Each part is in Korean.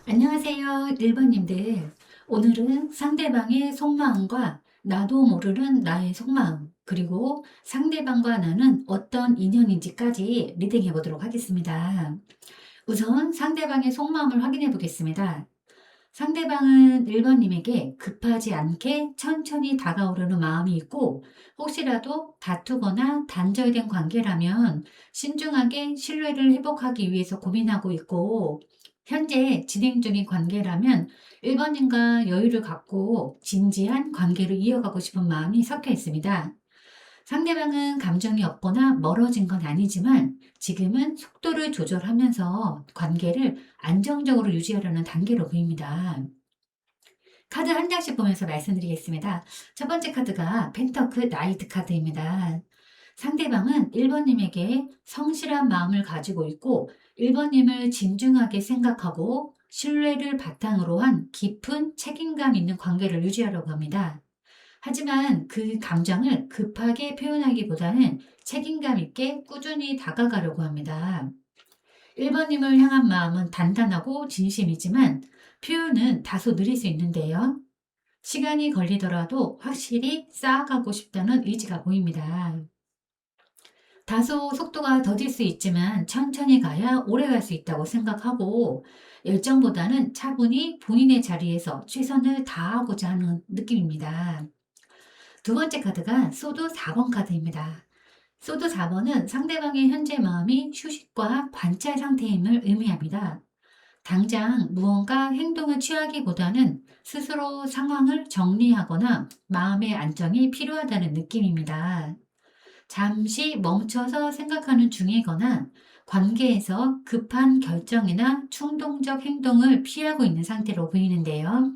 안녕하세요, 1번님들. 오늘은 상대방의 속마음과 나도 모르는 나의 속마음, 그리고 상대방과 나는 어떤 인연인지까지 리딩해 보도록 하겠습니다. 우선 상대방의 속마음을 확인해 보겠습니다. 상대방은 1번님에게 급하지 않게 천천히 다가오려는 마음이 있고, 혹시라도 다투거나 단절된 관계라면 신중하게 신뢰를 회복하기 위해서 고민하고 있고, 현재 진행 중인 관계라면 1번님과 여유를 갖고 진지한 관계를 이어가고 싶은 마음이 섞여 있습니다. 상대방은 감정이 없거나 멀어진 건 아니지만 지금은 속도를 조절하면서 관계를 안정적으로 유지하려는 단계로 보입니다. 카드 한 장씩 보면서 말씀드리겠습니다. 첫 번째 카드가 펜터클 나이트 카드입니다. 상대방은 1번님에게 성실한 마음을 가지고 있고 1번님을 진중하게 생각하고 신뢰를 바탕으로 한 깊은 책임감 있는 관계를 유지하려고 합니다. 하지만 그 감정을 급하게 표현하기보다는 책임감 있게 꾸준히 다가가려고 합니다. 1번님을 향한 마음은 단단하고 진심이지만 표현은 다소 느릴 수 있는데요. 시간이 걸리더라도 확실히 쌓아가고 싶다는 의지가 보입니다. 다소 속도가 더딜 수 있지만 천천히 가야 오래 갈 수 있다고 생각하고 열정보다는 차분히 본인의 자리에서 최선을 다하고자 하는 느낌입니다. 두 번째 카드가 소드 4번 카드입니다. 소드 4번은 상대방의 현재 마음이 휴식과 관찰 상태임을 의미합니다. 당장 무언가 행동을 취하기보다는 스스로 상황을 정리하거나 마음의 안정이 필요하다는 느낌입니다. 잠시 멈춰서 생각하는 중이거나 관계에서 급한 결정이나 충동적 행동을 피하고 있는 상태로 보이는데요.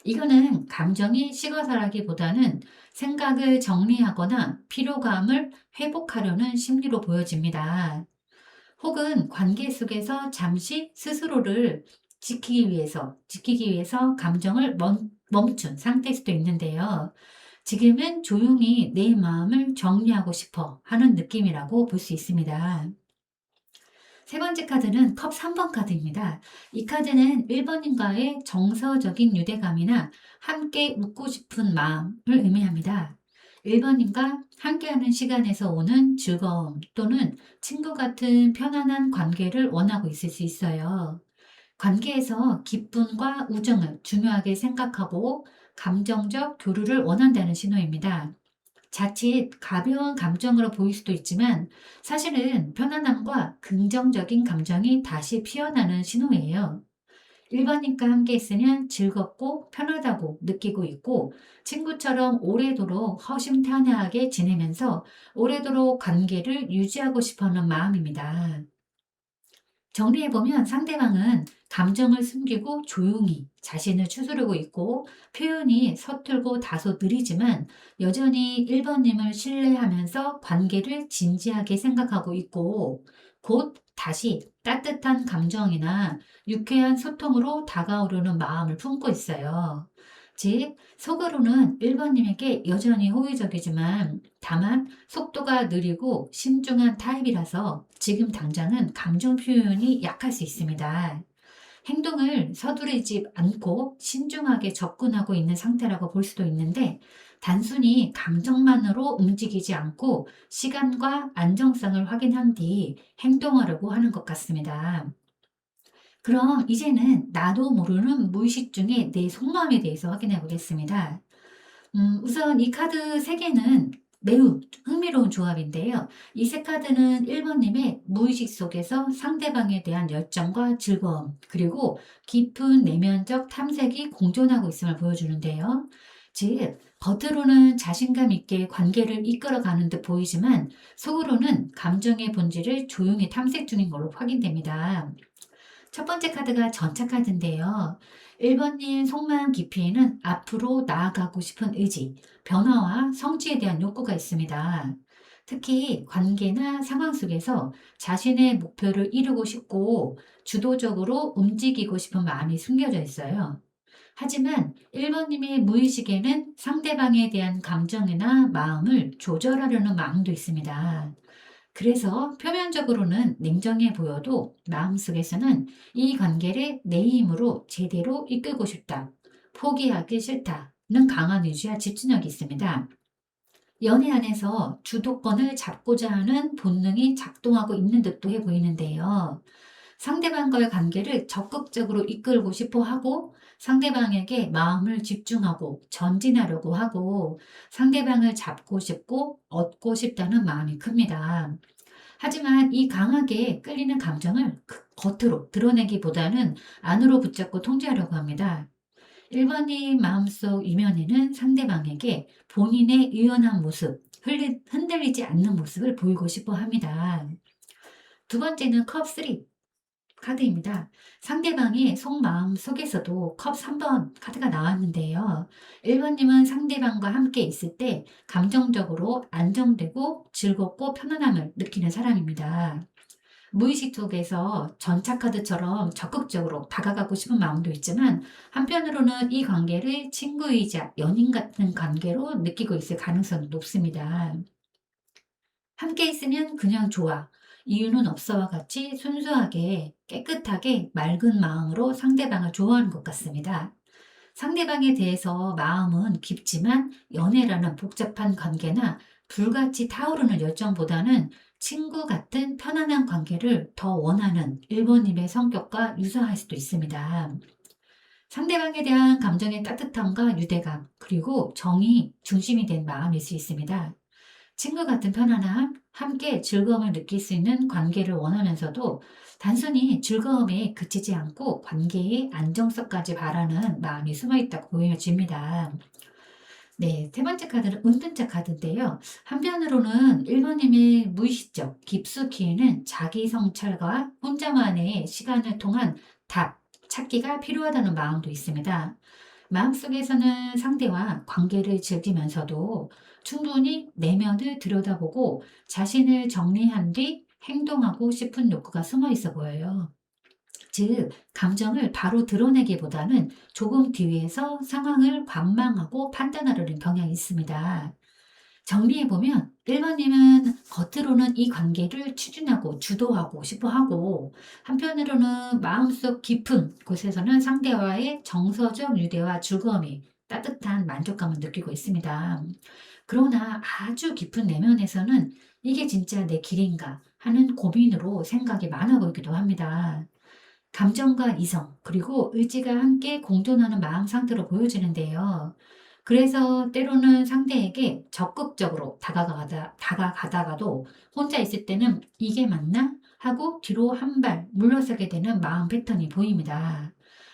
이거는 감정이 식어서라기보다는 생각을 정리하거나 피로감을 회복하려는 심리로 보여집니다. 혹은 관계 속에서 잠시 스스로를 지키기 위해서 감정을 멈춘 상태일 수도 있는데요. 지금은 조용히 내 마음을 정리하고 싶어 하는 느낌이라고 볼 수 있습니다. 세 번째 카드는 컵 3번 카드입니다. 이 카드는 1번님과의 정서적인 유대감이나 함께 웃고 싶은 마음을 의미합니다. 1번님과 함께하는 시간에서 오는 즐거움 또는 친구 같은 편안한 관계를 원하고 있을 수 있어요. 관계에서 기쁨과 우정을 중요하게 생각하고 감정적 교류를 원한다는 신호입니다. 자칫 가벼운 감정으로 보일 수도 있지만 사실은 편안함과 긍정적인 감정이 다시 피어나는 신호예요. 일반인과 함께 있으면 즐겁고 편하다고 느끼고 있고 친구처럼 오래도록 허심탄회하게 지내면서 오래도록 관계를 유지하고 싶어하는 마음입니다. 정리해보면 상대방은 감정을 숨기고 조용히 자신을 추스르고 있고 표현이 서툴고 다소 느리지만 여전히 1번님을 신뢰하면서 관계를 진지하게 생각하고 있고 곧 다시 따뜻한 감정이나 유쾌한 소통으로 다가오려는 마음을 품고 있어요. 즉, 속으로는 1번님에게 여전히 호의적이지만 다만 속도가 느리고 신중한 타입이라서 지금 당장은 감정 표현이 약할 수 있습니다. 행동을 서두르지 않고 신중하게 접근하고 있는 상태라고 볼 수도 있는데 단순히 감정만으로 움직이지 않고 시간과 안정성을 확인한 뒤 행동하려고 하는 것 같습니다. 그럼 이제는 나도 모르는 무의식 중에 내 속마음에 대해서 확인해 보겠습니다. 우선 이 카드 3개는 매우 흥미로운 조합인데요. 이 세 카드는 1번님의 무의식 속에서 상대방에 대한 열정과 즐거움, 그리고 깊은 내면적 탐색이 공존하고 있음을 보여주는데요. 즉, 겉으로는 자신감 있게 관계를 이끌어가는 듯 보이지만 속으로는 감정의 본질을 조용히 탐색 중인 걸로 확인됩니다. 첫 번째 카드가 전차 카드인데요. 1번님 속마음 깊이에는 앞으로 나아가고 싶은 의지, 변화와 성취에 대한 욕구가 있습니다. 특히 관계나 상황 속에서 자신의 목표를 이루고 싶고 주도적으로 움직이고 싶은 마음이 숨겨져 있어요. 하지만 1번님의 무의식에는 상대방에 대한 감정이나 마음을 조절하려는 마음도 있습니다. 그래서 표면적으로는 냉정해 보여도 마음속에서는 이 관계를 내 힘으로 제대로 이끌고 싶다, 포기하기 싫다는 강한 의지와 집중력이 있습니다. 연애 안에서 주도권을 잡고자 하는 본능이 작동하고 있는 듯도 해 보이는데요. 상대방과의 관계를 적극적으로 이끌고 싶어 하고 상대방에게 마음을 집중하고 전진하려고 하고 상대방을 잡고 싶고 얻고 싶다는 마음이 큽니다. 하지만 이 강하게 끌리는 감정을 겉으로 드러내기보다는 안으로 붙잡고 통제하려고 합니다. 1번님 마음속 이면에는 상대방에게 본인의 유연한 모습, 흔들리지 않는 모습을 보이고 싶어 합니다. 두 번째는 컵 3 카드입니다. 상대방의 속마음 속에서도 컵 3번 카드가 나왔는데요. 1번님은 상대방과 함께 있을 때 감정적으로 안정되고 즐겁고 편안함을 느끼는 사람입니다. 무의식 속에서 전차카드처럼 적극적으로 다가가고 싶은 마음도 있지만 한편으로는 이 관계를 친구이자 연인 같은 관계로 느끼고 있을 가능성이 높습니다. 함께 있으면 그냥 좋아. 이유는 없어와 같이 순수하게 깨끗하게 맑은 마음으로 상대방을 좋아하는 것 같습니다. 상대방에 대해서 마음은 깊지만 연애라는 복잡한 관계나 불같이 타오르는 열정보다는 친구 같은 편안한 관계를 더 원하는 1번님의 성격과 유사할 수도 있습니다. 상대방에 대한 감정의 따뜻함과 유대감, 그리고 정이 중심이 된 마음일 수 있습니다. 친구 같은 편안함, 함께 즐거움을 느낄 수 있는 관계를 원하면서도 단순히 즐거움에 그치지 않고 관계의 안정성까지 바라는 마음이 숨어 있다고 보여집니다. 네, 세 번째 카드는 은둔자 카드인데요. 한편으로는 1번님의 무의식적, 깊숙이 있는 자기 성찰과 혼자만의 시간을 통한 답, 찾기가 필요하다는 마음도 있습니다. 마음속에서는 상대와 관계를 즐기면서도 충분히 내면을 들여다보고 자신을 정리한 뒤 행동하고 싶은 욕구가 숨어 있어 보여요. 즉, 감정을 바로 드러내기보다는 조금 뒤에서 상황을 관망하고 판단하려는 경향이 있습니다. 정리해보면 1번님은 겉으로는 이 관계를 추진하고 주도하고 싶어 하고 한편으로는 마음속 깊은 곳에서는 상대와의 정서적 유대와 즐거움이 따뜻한 만족감을 느끼고 있습니다. 그러나 아주 깊은 내면에서는 이게 진짜 내 길인가 하는 고민으로 생각이 많아 보이기도 합니다. 감정과 이성, 그리고 의지가 함께 공존하는 마음 상태로 보여지는데요. 그래서 때로는 상대에게 적극적으로 다가가다가도 혼자 있을 때는 이게 맞나? 하고 뒤로 한 발 물러서게 되는 마음 패턴이 보입니다.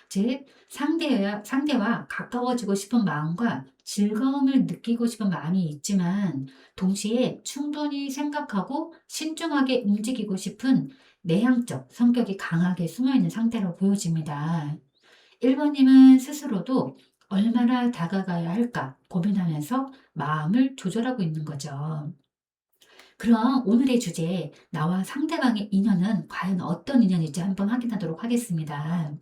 즉, 상대와 가까워지고 싶은 마음과 즐거움을 느끼고 싶은 마음이 있지만 동시에 충분히 생각하고 신중하게 움직이고 싶은 내향적 성격이 강하게 숨어있는 상태로 보여집니다. 1번님은 스스로도 얼마나 다가가야 할까 고민하면서 마음을 조절하고 있는 거죠. 그럼 오늘의 주제, 나와 상대방의 인연은 과연 어떤 인연일지 한번 확인하도록 하겠습니다.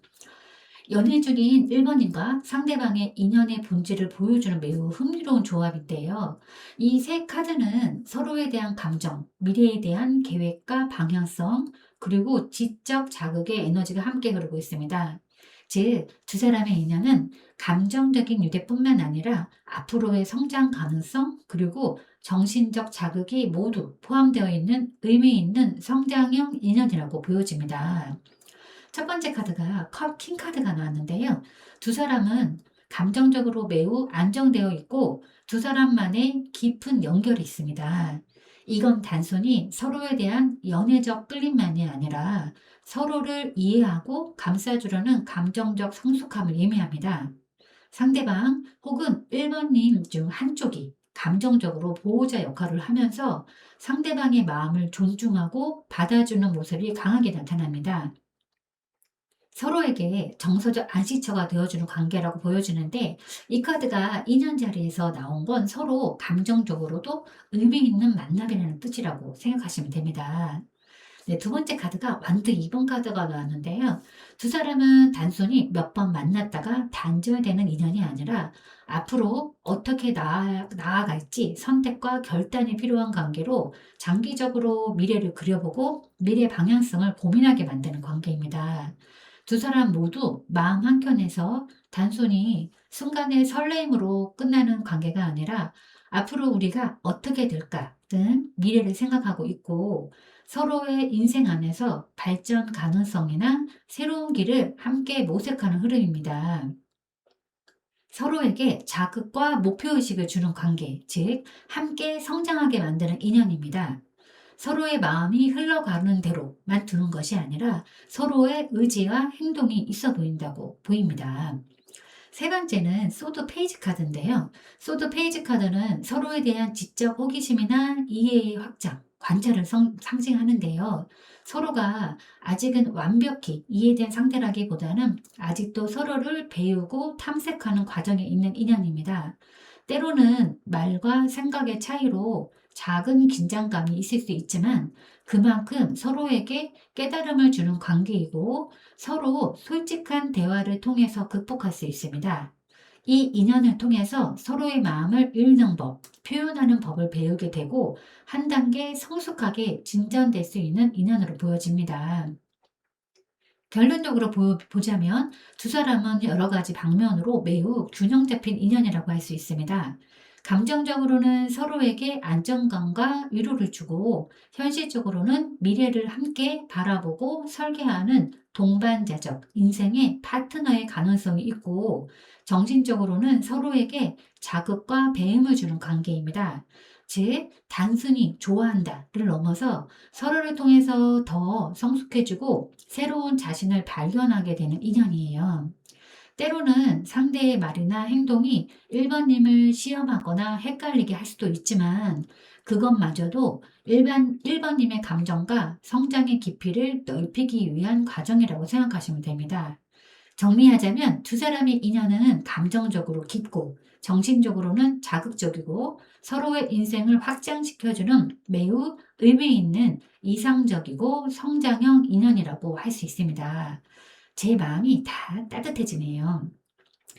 연애 중인 1번님과 상대방의 인연의 본질을 보여주는 매우 흥미로운 조합인데요. 이 세 카드는 서로에 대한 감정, 미래에 대한 계획과 방향성, 그리고 지적 자극의 에너지가 함께 흐르고 있습니다. 즉, 두 사람의 인연은 감정적인 유대뿐만 아니라 앞으로의 성장 가능성, 그리고 정신적 자극이 모두 포함되어 있는 의미 있는 성장형 인연이라고 보여집니다. 첫 번째 카드가 컵 킹 카드가 나왔는데요. 두 사람은 감정적으로 매우 안정되어 있고 두 사람만의 깊은 연결이 있습니다. 이건 단순히 서로에 대한 연애적 끌림만이 아니라 서로를 이해하고 감싸주려는 감정적 성숙함을 의미합니다. 상대방 혹은 1번님 중 한쪽이 감정적으로 보호자 역할을 하면서 상대방의 마음을 존중하고 받아주는 모습이 강하게 나타납니다. 서로에게 정서적 안식처가 되어주는 관계라고 보여지는데 이 카드가 인연 자리에서 나온 건 서로 감정적으로도 의미 있는 만남이라는 뜻이라고 생각하시면 됩니다. 네, 두 번째 카드가 완드 2번 카드가 나왔는데요. 두 사람은 단순히 몇 번 만났다가 단절되는 인연이 아니라 앞으로 어떻게 나아갈지 선택과 결단이 필요한 관계로 장기적으로 미래를 그려보고 미래 방향성을 고민하게 만드는 관계입니다. 두 사람 모두 마음 한켠에서 단순히 순간의 설레임으로 끝나는 관계가 아니라 앞으로 우리가 어떻게 될까 등 미래를 생각하고 있고 서로의 인생 안에서 발전 가능성이나 새로운 길을 함께 모색하는 흐름입니다. 서로에게 자극과 목표의식을 주는 관계, 즉, 함께 성장하게 만드는 인연입니다. 서로의 마음이 흘러가는 대로만 두는 것이 아니라 서로의 의지와 행동이 있어 보인다고 보입니다. 세 번째는 소드 페이지 카드인데요. 소드 페이지 카드는 서로에 대한 지적 호기심이나 이해의 확장, 관찰을 상징하는데요. 서로가 아직은 완벽히 이해된 상태라기보다는 아직도 서로를 배우고 탐색하는 과정에 있는 인연입니다. 때로는 말과 생각의 차이로 작은 긴장감이 있을 수 있지만 그만큼 서로에게 깨달음을 주는 관계이고 서로 솔직한 대화를 통해서 극복할 수 있습니다. 이 인연을 통해서 서로의 마음을 읽는 법, 표현하는 법을 배우게 되고 한 단계 성숙하게 진전될 수 있는 인연으로 보여집니다. 결론적으로 보자면 두 사람은 여러 가지 방면으로 매우 균형 잡힌 인연이라고 할 수 있습니다. 감정적으로는 서로에게 안정감과 위로를 주고 현실적으로는 미래를 함께 바라보고 설계하는 동반자적 인생의 파트너의 가능성이 있고 정신적으로는 서로에게 자극과 배움을 주는 관계입니다. 즉, 단순히 좋아한다를 넘어서 서로를 통해서 더 성숙해지고 새로운 자신을 발견하게 되는 인연이에요. 때로는 상대의 말이나 행동이 1번님을 시험하거나 헷갈리게 할 수도 있지만 그것마저도 1번님의 감정과 성장의 깊이를 넓히기 위한 과정이라고 생각하시면 됩니다. 정리하자면 두 사람의 인연은 감정적으로 깊고 정신적으로는 자극적이고 서로의 인생을 확장시켜주는 매우 의미 있는 이상적이고 성장형 인연이라고 할 수 있습니다. 제 마음이 다 따뜻해지네요.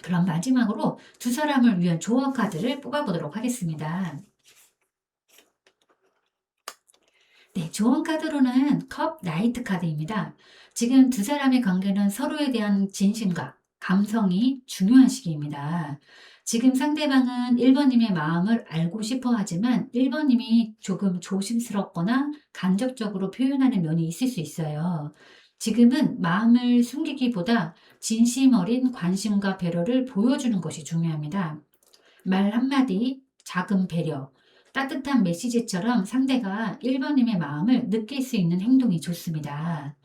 그럼 마지막으로 두 사람을 위한 조언 카드를 뽑아보도록 하겠습니다. 네, 조언 카드로는 컵 나이트 카드입니다. 지금 두 사람의 관계는 서로에 대한 진심과 감성이 중요한 시기입니다. 지금 상대방은 1번님의 마음을 알고 싶어 하지만 1번님이 조금 조심스럽거나 간접적으로 표현하는 면이 있을 수 있어요. 지금은 마음을 숨기기보다 진심 어린 관심과 배려를 보여주는 것이 중요합니다. 말 한마디, 작은 배려, 따뜻한 메시지처럼 상대가 1번님의 마음을 느낄 수 있는 행동이 좋습니다.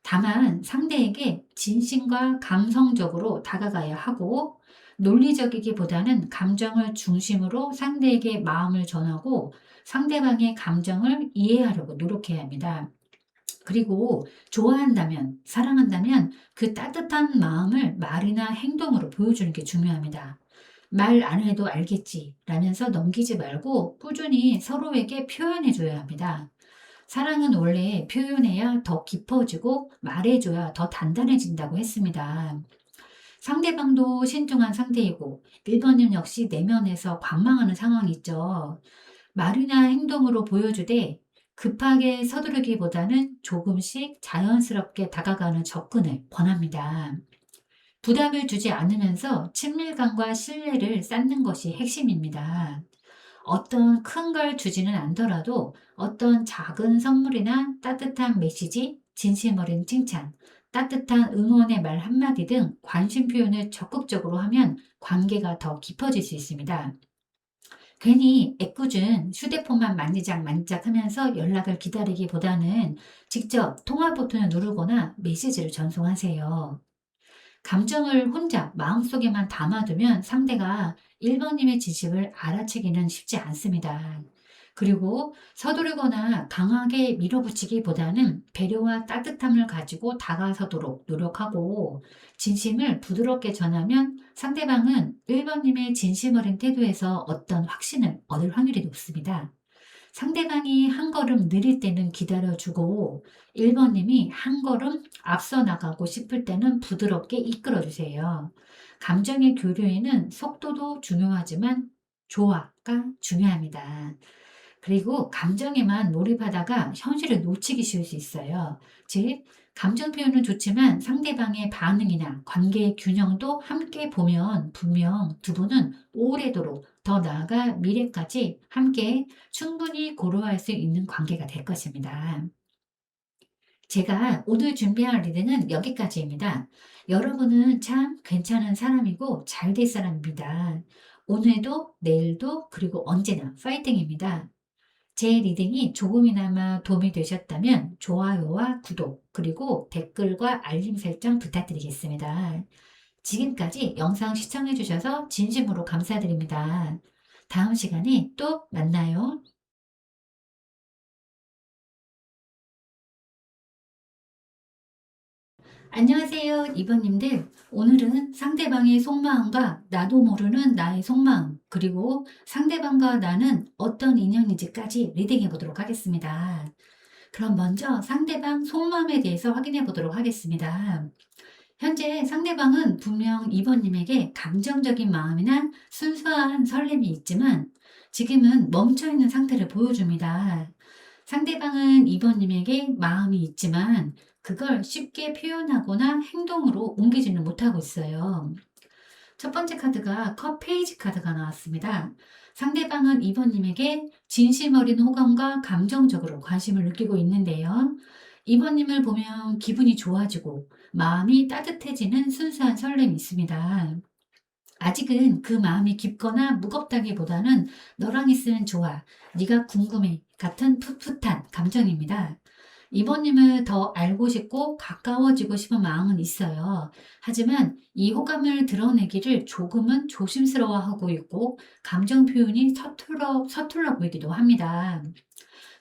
다만 상대에게 진심과 감성적으로 다가가야 하고 논리적이기보다는 감정을 중심으로 상대에게 마음을 전하고 상대방의 감정을 이해하려고 노력해야 합니다. 그리고 좋아한다면, 사랑한다면 그 따뜻한 마음을 말이나 행동으로 보여주는 게 중요합니다. 말 안 해도 알겠지 라면서 넘기지 말고 꾸준히 서로에게 표현해 줘야 합니다. 사랑은 원래 표현해야 더 깊어지고 말해줘야 더 단단해진다고 했습니다. 상대방도 신중한 상태이고 1번님 역시 내면에서 관망하는 상황이 있죠. 말이나 행동으로 보여주되 급하게 서두르기보다는 조금씩 자연스럽게 다가가는 접근을 권합니다. 부담을 주지 않으면서 친밀감과 신뢰를 쌓는 것이 핵심입니다. 어떤 큰 걸 주지는 않더라도 어떤 작은 선물이나 따뜻한 메시지, 진심 어린 칭찬, 따뜻한 응원의 말 한마디 등 관심 표현을 적극적으로 하면 관계가 더 깊어질 수 있습니다. 괜히 애꿎은 휴대폰만 만지작 하면서 연락을 기다리기보다는 직접 통화 버튼을 누르거나 메시지를 전송하세요. 감정을 혼자 마음속에만 담아두면 상대가 1번님의 지식을 알아채기는 쉽지 않습니다. 그리고 서두르거나 강하게 밀어붙이기보다는 배려와 따뜻함을 가지고 다가서도록 노력하고 진심을 부드럽게 전하면 상대방은 1번님의 진심 어린 태도에서 어떤 확신을 얻을 확률이 높습니다. 상대방이 한 걸음 느릴 때는 기다려주고 1번님이 한 걸음 앞서 나가고 싶을 때는 부드럽게 이끌어주세요. 감정의 교류에는 속도도 중요하지만 조화가 중요합니다. 그리고 감정에만 몰입하다가 현실을 놓치기 쉬울 수 있어요. 즉, 감정 표현은 좋지만 상대방의 반응이나 관계의 균형도 함께 보면 분명 두 분은 오래도록 더 나아가 미래까지 함께 충분히 고려할 수 있는 관계가 될 것입니다. 제가 오늘 준비한 리딩은 여기까지입니다. 여러분은 참 괜찮은 사람이고 잘 될 사람입니다. 오늘도 내일도 그리고 언제나 파이팅입니다. 제 리딩이 조금이나마 도움이 되셨다면 좋아요와 구독 그리고 댓글과 알림 설정 부탁드리겠습니다. 지금까지 영상 시청해 주셔서 진심으로 감사드립니다. 다음 시간에 또 만나요. 안녕하세요, 이번님들. 오늘은 상대방의 속마음과 나도 모르는 나의 속마음, 그리고 상대방과 나는 어떤 인연인지까지 리딩해 보도록 하겠습니다. 그럼 먼저 상대방 속마음에 대해서 확인해 보도록 하겠습니다. 현재 상대방은 분명 이번님에게 감정적인 마음이나 순수한 설렘이 있지만 지금은 멈춰있는 상태를 보여줍니다. 상대방은 이번님에게 마음이 있지만 그걸 쉽게 표현하거나 행동으로 옮기지는 못하고 있어요. 첫 번째 카드가 컵 페이지 카드가 나왔습니다. 상대방은 이번님에게 진심 어린 호감과 감정적으로 관심을 느끼고 있는데요. 이번님을 보면 기분이 좋아지고 마음이 따뜻해지는 순수한 설렘이 있습니다. 아직은 그 마음이 깊거나 무겁다기보다는 너랑 있으면 좋아, 네가 궁금해 같은 풋풋한 감정입니다. 이번님을 더 알고 싶고 가까워지고 싶은 마음은 있어요. 하지만 이 호감을 드러내기를 조금은 조심스러워하고 있고 감정 표현이 서툴러 보이기도 합니다.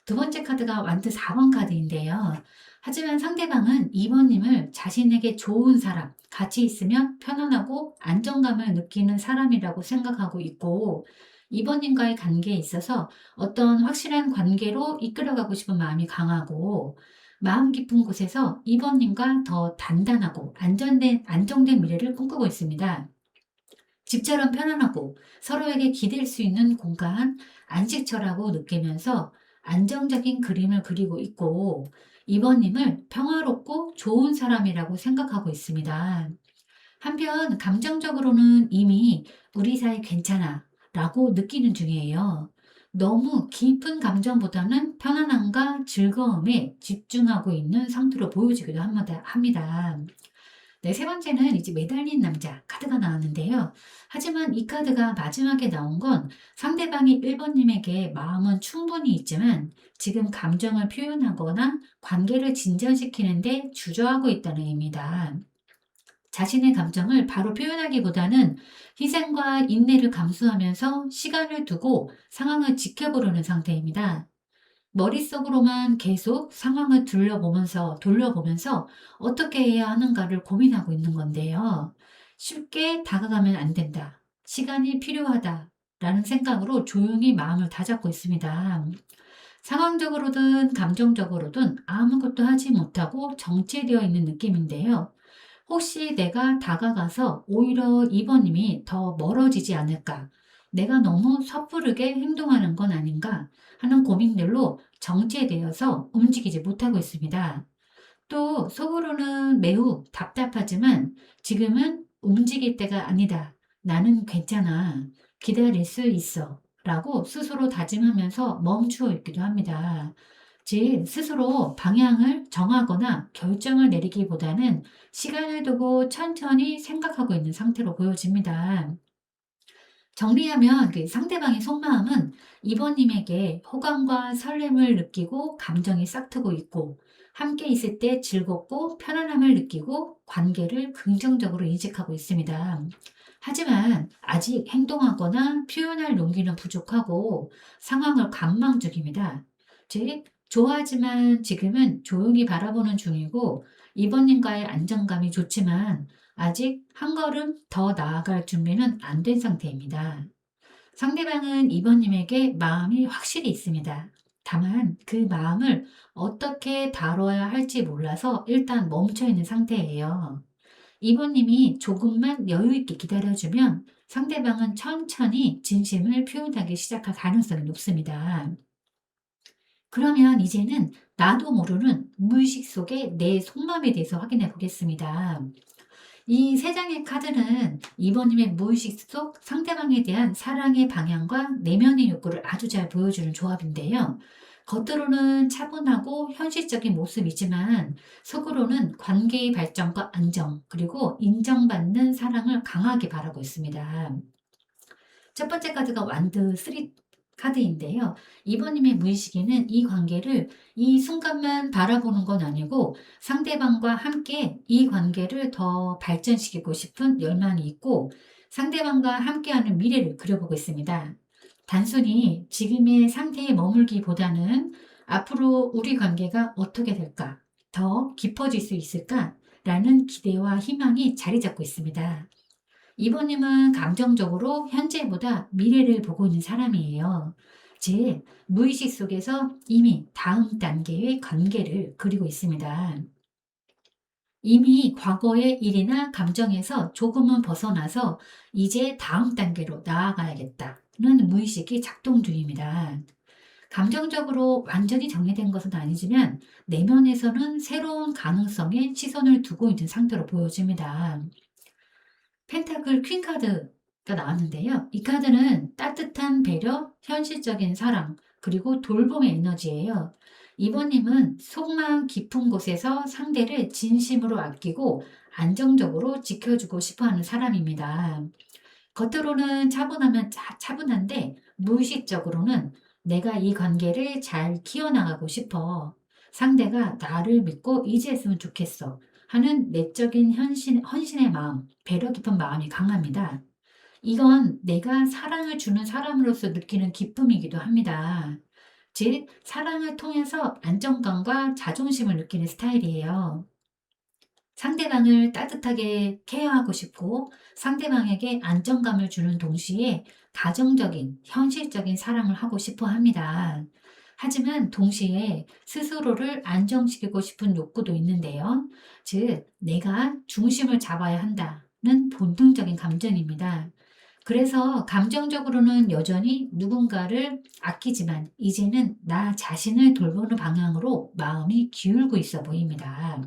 두 번째 카드가 완드 4번 카드인데요. 하지만 상대방은 2번님을 자신에게 좋은 사람, 같이 있으면 편안하고 안정감을 느끼는 사람이라고 생각하고 있고 2번님과의 관계에 있어서 어떤 확실한 관계로 이끌어가고 싶은 마음이 강하고 마음 깊은 곳에서 2번님과 더 단단하고 안정된 미래를 꿈꾸고 있습니다. 집처럼 편안하고 서로에게 기댈 수 있는 공간, 안식처라고 느끼면서 안정적인 그림을 그리고 있고 이번님을 평화롭고 좋은 사람이라고 생각하고 있습니다. 한편 감정적으로는 이미 우리 사이 괜찮아 라고 느끼는 중이에요. 너무 깊은 감정보다는 편안함과 즐거움에 집중하고 있는 상태로 보여지기도 합니다. 네, 세 번째는 이제 매달린 남자 카드가 나왔는데요. 하지만 이 카드가 마지막에 나온 건 상대방이 1번님에게 마음은 충분히 있지만 지금 감정을 표현하거나 관계를 진전시키는데 주저하고 있다는 의미입니다. 자신의 감정을 바로 표현하기보다는 희생과 인내를 감수하면서 시간을 두고 상황을 지켜보려는 상태입니다. 머릿속으로만 계속 상황을 돌려보면서 어떻게 해야 하는가를 고민하고 있는 건데요. 쉽게 다가가면 안 된다. 시간이 필요하다. 라는 생각으로 조용히 마음을 다잡고 있습니다. 상황적으로든 감정적으로든 아무것도 하지 못하고 정체되어 있는 느낌인데요. 혹시 내가 다가가서 오히려 2번님이 더 멀어지지 않을까? 내가 너무 섣부르게 행동하는 건 아닌가? 하는 고민들로 정체되어서 움직이지 못하고 있습니다. 또 속으로는 매우 답답하지만 지금은 움직일 때가 아니다. 나는 괜찮아. 기다릴 수 있어. 라고 스스로 다짐하면서 멈추어 있기도 합니다. 즉, 스스로 방향을 정하거나 결정을 내리기보다는 시간을 두고 천천히 생각하고 있는 상태로 보여집니다. 정리하면 그 상대방의 속마음은 이번님에게 호감과 설렘을 느끼고 감정이 싹트고 있고 함께 있을 때 즐겁고 편안함을 느끼고 관계를 긍정적으로 인식하고 있습니다. 하지만 아직 행동하거나 표현할 용기는 부족하고 상황을 관망 중입니다. 즉, 좋아하지만 지금은 조용히 바라보는 중이고 이번님과의 안정감이 좋지만 아직 한 걸음 더 나아갈 준비는 안 된 상태입니다. 상대방은 이번님에게 마음이 확실히 있습니다. 다만 그 마음을 어떻게 다뤄야 할지 몰라서 일단 멈춰 있는 상태예요. 이번님이 조금만 여유 있게 기다려주면 상대방은 천천히 진심을 표현하기 시작할 가능성이 높습니다. 그러면 이제는 나도 모르는 무의식 속의 내 속마음에 대해서 확인해 보겠습니다. 이 세 장의 카드는 이번님의 무의식 속 상대방에 대한 사랑의 방향과 내면의 욕구를 아주 잘 보여주는 조합인데요. 겉으로는 차분하고 현실적인 모습이지만 속으로는 관계의 발전과 안정, 그리고 인정받는 사랑을 강하게 바라고 있습니다. 첫 번째 카드가 완드 3 카드인데요. 이번님의 무의식에는 이 관계를 이 순간만 바라보는 건 아니고 상대방과 함께 이 관계를 더 발전시키고 싶은 열망이 있고 상대방과 함께하는 미래를 그려보고 있습니다. 단순히 지금의 상태에 머물기보다는 앞으로 우리 관계가 어떻게 될까? 더 깊어질 수 있을까? 라는 기대와 희망이 자리 잡고 있습니다. 이번님은 감정적으로 현재보다 미래를 보고 있는 사람이에요. 즉, 무의식 속에서 이미 다음 단계의 관계를 그리고 있습니다. 이미 과거의 일이나 감정에서 조금은 벗어나서 이제 다음 단계로 나아가야겠다는 무의식이 작동 중입니다. 감정적으로 완전히 정리된 것은 아니지만 내면에서는 새로운 가능성에 시선을 두고 있는 상태로 보여집니다. 펜타클 퀸 카드가 나왔는데요. 이 카드는 따뜻한 배려, 현실적인 사랑, 그리고 돌봄의 에너지예요. 이번님은 속마음 깊은 곳에서 상대를 진심으로 아끼고 안정적으로 지켜주고 싶어 하는 사람입니다. 겉으로는 차분한데 무의식적으로는 내가 이 관계를 잘 키워나가고 싶어. 상대가 나를 믿고 의지했으면 좋겠어. 하는 내적인 헌신의 마음, 배려 깊은 마음이 강합니다. 이건 내가 사랑을 주는 사람으로서 느끼는 기쁨이기도 합니다. 즉, 사랑을 통해서 안정감과 자존심을 느끼는 스타일이에요. 상대방을 따뜻하게 케어하고 싶고 상대방에게 안정감을 주는 동시에 가정적인, 현실적인 사랑을 하고 싶어 합니다. 하지만 동시에 스스로를 안정시키고 싶은 욕구도 있는데요. 즉, 내가 중심을 잡아야 한다는 본능적인 감정입니다. 그래서 감정적으로는 여전히 누군가를 아끼지만 이제는 나 자신을 돌보는 방향으로 마음이 기울고 있어 보입니다.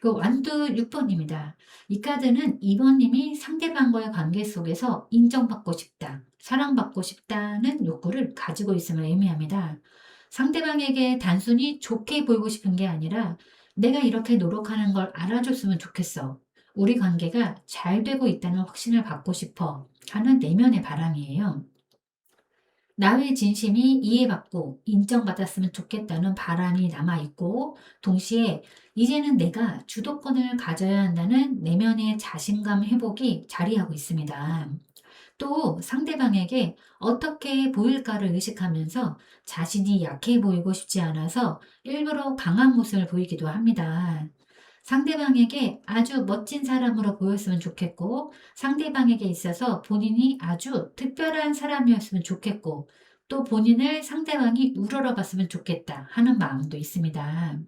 그 완두 6번입니다. 이 카드는 2번님이 상대방과의 관계 속에서 인정받고 싶다, 사랑받고 싶다는 욕구를 가지고 있음을 의미합니다. 상대방에게 단순히 좋게 보이고 싶은 게 아니라 내가 이렇게 노력하는 걸 알아줬으면 좋겠어. 우리 관계가 잘 되고 있다는 확신을 받고 싶어 하는 내면의 바람이에요. 나의 진심이 이해받고 인정받았으면 좋겠다는 바람이 남아있고 동시에 이제는 내가 주도권을 가져야 한다는 내면의 자신감 회복이 자리하고 있습니다. 또 상대방에게 어떻게 보일까를 의식하면서 자신이 약해 보이고 싶지 않아서 일부러 강한 모습을 보이기도 합니다. 상대방에게 아주 멋진 사람으로 보였으면 좋겠고, 상대방에게 있어서 본인이 아주 특별한 사람이었으면 좋겠고, 또 본인을 상대방이 우러러봤으면 좋겠다 하는 마음도 있습니다.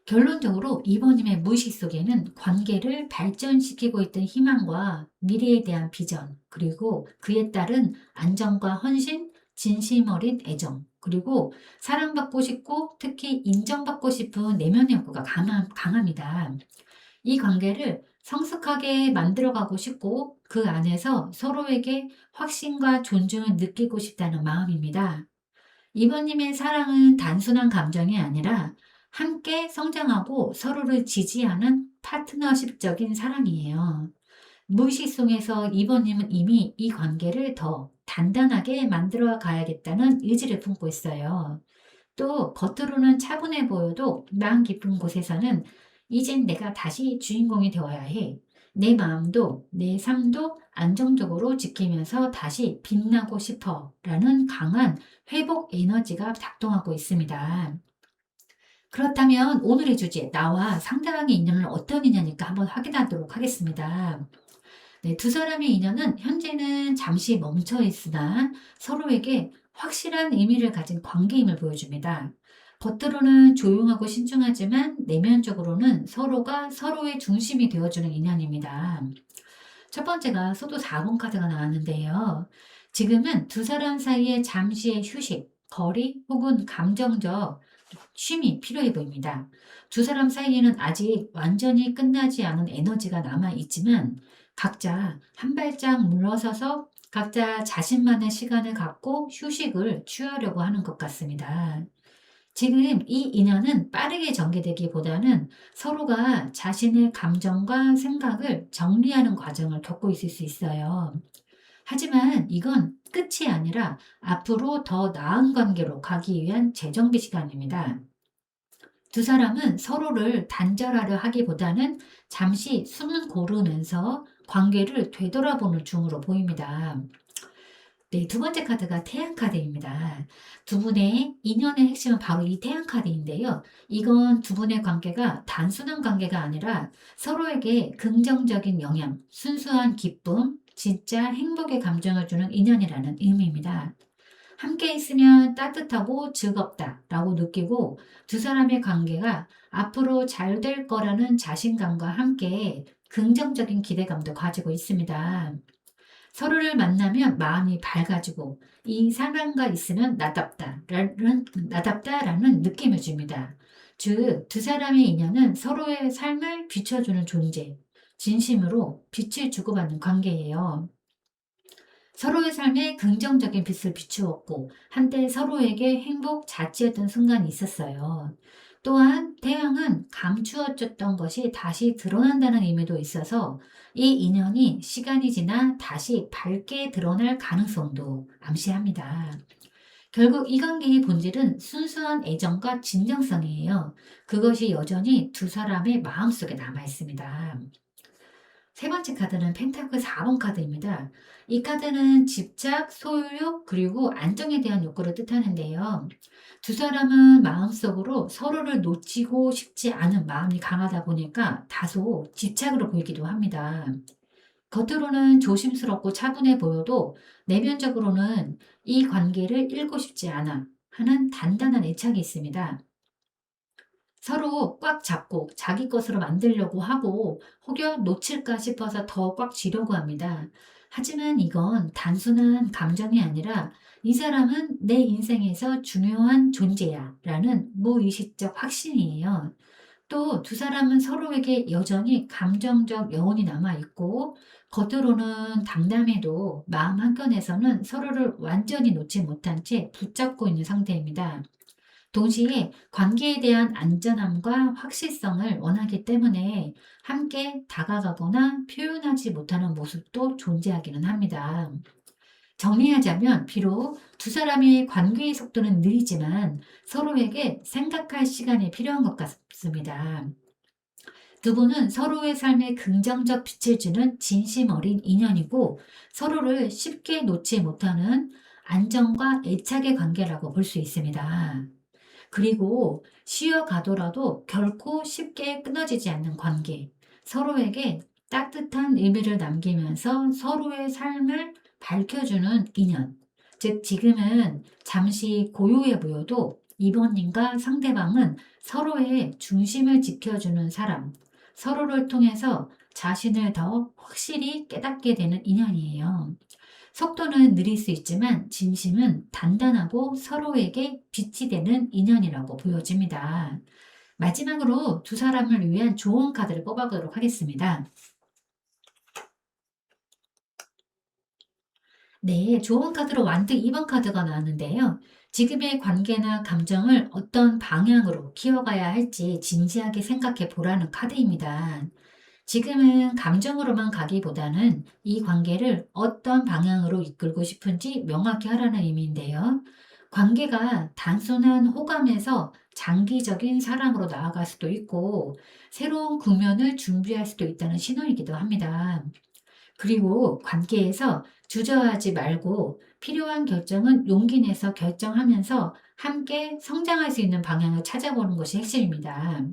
결론적으로 이번님의 무의식 속에는 관계를 발전시키고 있던 희망과 미래에 대한 비전, 그리고 그에 따른 안정과 헌신, 진심 어린 애정, 그리고 사랑받고 싶고 특히 인정받고 싶은 내면의 욕구가 강합니다. 이 관계를 성숙하게 만들어가고 싶고 그 안에서 서로에게 확신과 존중을 느끼고 싶다는 마음입니다. 이번님의 사랑은 단순한 감정이 아니라 함께 성장하고 서로를 지지하는 파트너십적인 사랑이에요. 무의식 속에서 이번님은 이미 이 관계를 더 단단하게 만들어 가야겠다는 의지를 품고 있어요. 또 겉으로는 차분해 보여도 마음 깊은 곳에서는 이젠 내가 다시 주인공이 되어야 해. 내 마음도 내 삶도 안정적으로 지키면서 다시 빛나고 싶어 라는 강한 회복 에너지가 작동하고 있습니다. 그렇다면 오늘의 주제, 나와 상대방의 인연은 어떤 인연일까 한번 확인하도록 하겠습니다. 네, 두 사람의 인연은 현재는 잠시 멈춰 있으나 서로에게 확실한 의미를 가진 관계임을 보여줍니다. 겉으로는 조용하고 신중하지만 내면적으로는 서로가 서로의 중심이 되어주는 인연입니다. 첫 번째가 소도 4번 카드가 나왔는데요. 지금은 두 사람 사이에 잠시의 휴식, 거리 혹은 감정적 쉼이 필요해 보입니다. 두 사람 사이에는 아직 완전히 끝나지 않은 에너지가 남아 있지만 각자 한 발짝 물러서서 각자 자신만의 시간을 갖고 휴식을 취하려고 하는 것 같습니다. 지금 이 인연은 빠르게 전개되기보다는 서로가 자신의 감정과 생각을 정리하는 과정을 겪고 있을 수 있어요. 하지만 이건 끝이 아니라 앞으로 더 나은 관계로 가기 위한 재정비 시간입니다. 두 사람은 서로를 단절하려 하기보다는 잠시 숨을 고르면서 관계를 되돌아보는 중으로 보입니다. 네, 두 번째 카드가 태양 카드입니다. 두 분의 인연의 핵심은 바로 이 태양 카드인데요. 이건 두 분의 관계가 단순한 관계가 아니라 서로에게 긍정적인 영향, 순수한 기쁨, 진짜 행복의 감정을 주는 인연이라는 의미입니다. 함께 있으면 따뜻하고 즐겁다라고 느끼고 두 사람의 관계가 앞으로 잘 될 거라는 자신감과 함께 긍정적인 기대감도 가지고 있습니다. 서로를 만나면 마음이 밝아지고 이 사람과 있으면 나답다라는 느낌을 줍니다. 즉, 두 사람의 인연은 서로의 삶을 비춰주는 존재, 진심으로 빛을 주고받는 관계예요. 서로의 삶에 긍정적인 빛을 비추었고 한때 서로에게 행복 자취했던 순간이 있었어요. 또한 태양은 감추어졌던 것이 다시 드러난다는 의미도 있어서 이 인연이 시간이 지나 다시 밝게 드러날 가능성도 암시합니다. 결국 이 관계의 본질은 순수한 애정과 진정성이에요. 그것이 여전히 두 사람의 마음속에 남아 있습니다. 세 번째 카드는 펜타클 4번 카드입니다. 이 카드는 집착, 소유욕, 그리고 안정에 대한 욕구를 뜻하는데요. 두 사람은 마음속으로 서로를 놓치고 싶지 않은 마음이 강하다 보니까 다소 집착으로 보이기도 합니다. 겉으로는 조심스럽고 차분해 보여도 내면적으로는 이 관계를 잃고 싶지 않아 하는 단단한 애착이 있습니다. 서로 꽉 잡고 자기 것으로 만들려고 하고 혹여 놓칠까 싶어서 더 꽉 쥐려고 합니다. 하지만 이건 단순한 감정이 아니라 이 사람은 내 인생에서 중요한 존재야 라는 무의식적 확신이에요. 또 두 사람은 서로에게 여전히 감정적 여운이 남아 있고 겉으로는 담담해도 마음 한켠에서는 서로를 완전히 놓지 못한 채 붙잡고 있는 상태입니다. 동시에 관계에 대한 안전함과 확실성을 원하기 때문에 함께 다가가거나 표현하지 못하는 모습도 존재하기는 합니다. 정리하자면 비록 두 사람의 관계의 속도는 느리지만 서로에게 생각할 시간이 필요한 것 같습니다. 두 분은 서로의 삶에 긍정적 빛을 주는 진심 어린 인연이고 서로를 쉽게 놓지 못하는 안정과 애착의 관계라고 볼 수 있습니다. 그리고 쉬어가더라도 결코 쉽게 끊어지지 않는 관계, 서로에게 따뜻한 의미를 남기면서 서로의 삶을 밝혀주는 인연. 즉, 지금은 잠시 고요해 보여도 이번님과 상대방은 서로의 중심을 지켜주는 사람, 서로를 통해서 자신을 더 확실히 깨닫게 되는 인연이에요. 속도는 느릴 수 있지만 진심은 단단하고 서로에게 빛이 되는 인연이라고 보여집니다. 마지막으로 두 사람을 위한 조언 카드를 뽑아보도록 하겠습니다. 네, 조언 카드로 완등 2번 카드가 나왔는데요. 지금의 관계나 감정을 어떤 방향으로 키워가야 할지 진지하게 생각해 보라는 카드입니다. 지금은 감정으로만 가기보다는 이 관계를 어떤 방향으로 이끌고 싶은지 명확히 하라는 의미인데요. 관계가 단순한 호감에서 장기적인 사랑으로 나아갈 수도 있고, 새로운 국면을 준비할 수도 있다는 신호이기도 합니다. 그리고 관계에서 주저하지 말고 필요한 결정은 용기 내서 결정하면서 함께 성장할 수 있는 방향을 찾아보는 것이 핵심입니다.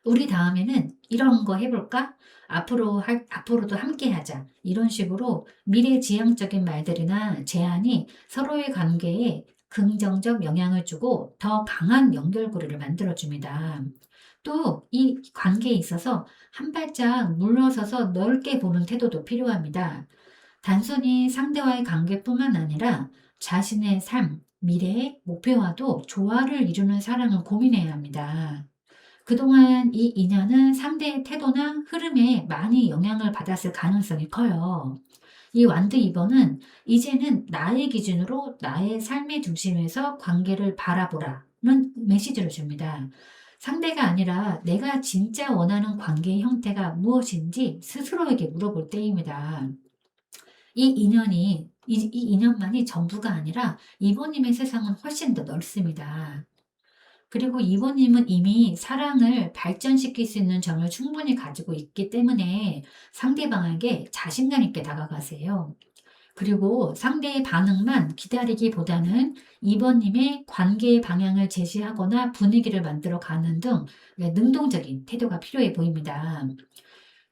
우리 다음에는 이런 거 해볼까? 앞으로도 함께 하자. 이런 식으로 미래지향적인 말들이나 제안이 서로의 관계에 긍정적 영향을 주고 더 강한 연결고리를 만들어줍니다. 또 이 관계에 있어서 한 발짝 물러서서 넓게 보는 태도도 필요합니다. 단순히 상대와의 관계뿐만 아니라 자신의 삶, 미래, 목표와도 조화를 이루는 사랑을 고민해야 합니다. 그동안 이 인연은 상대의 태도나 흐름에 많이 영향을 받았을 가능성이 커요. 이 완드 2번은 이제는 나의 기준으로 나의 삶의 중심에서 관계를 바라보라는 메시지를 줍니다. 상대가 아니라 내가 진짜 원하는 관계의 형태가 무엇인지 스스로에게 물어볼 때입니다. 이 인연만이 전부가 아니라 이모님의 세상은 훨씬 더 넓습니다. 그리고 이모님은 이미 사랑을 발전시킬 수 있는 점을 충분히 가지고 있기 때문에 상대방에게 자신감 있게 다가가세요. 그리고 상대의 반응만 기다리기보다는 이번님의 관계의 방향을 제시하거나 분위기를 만들어 가는 등 능동적인 태도가 필요해 보입니다.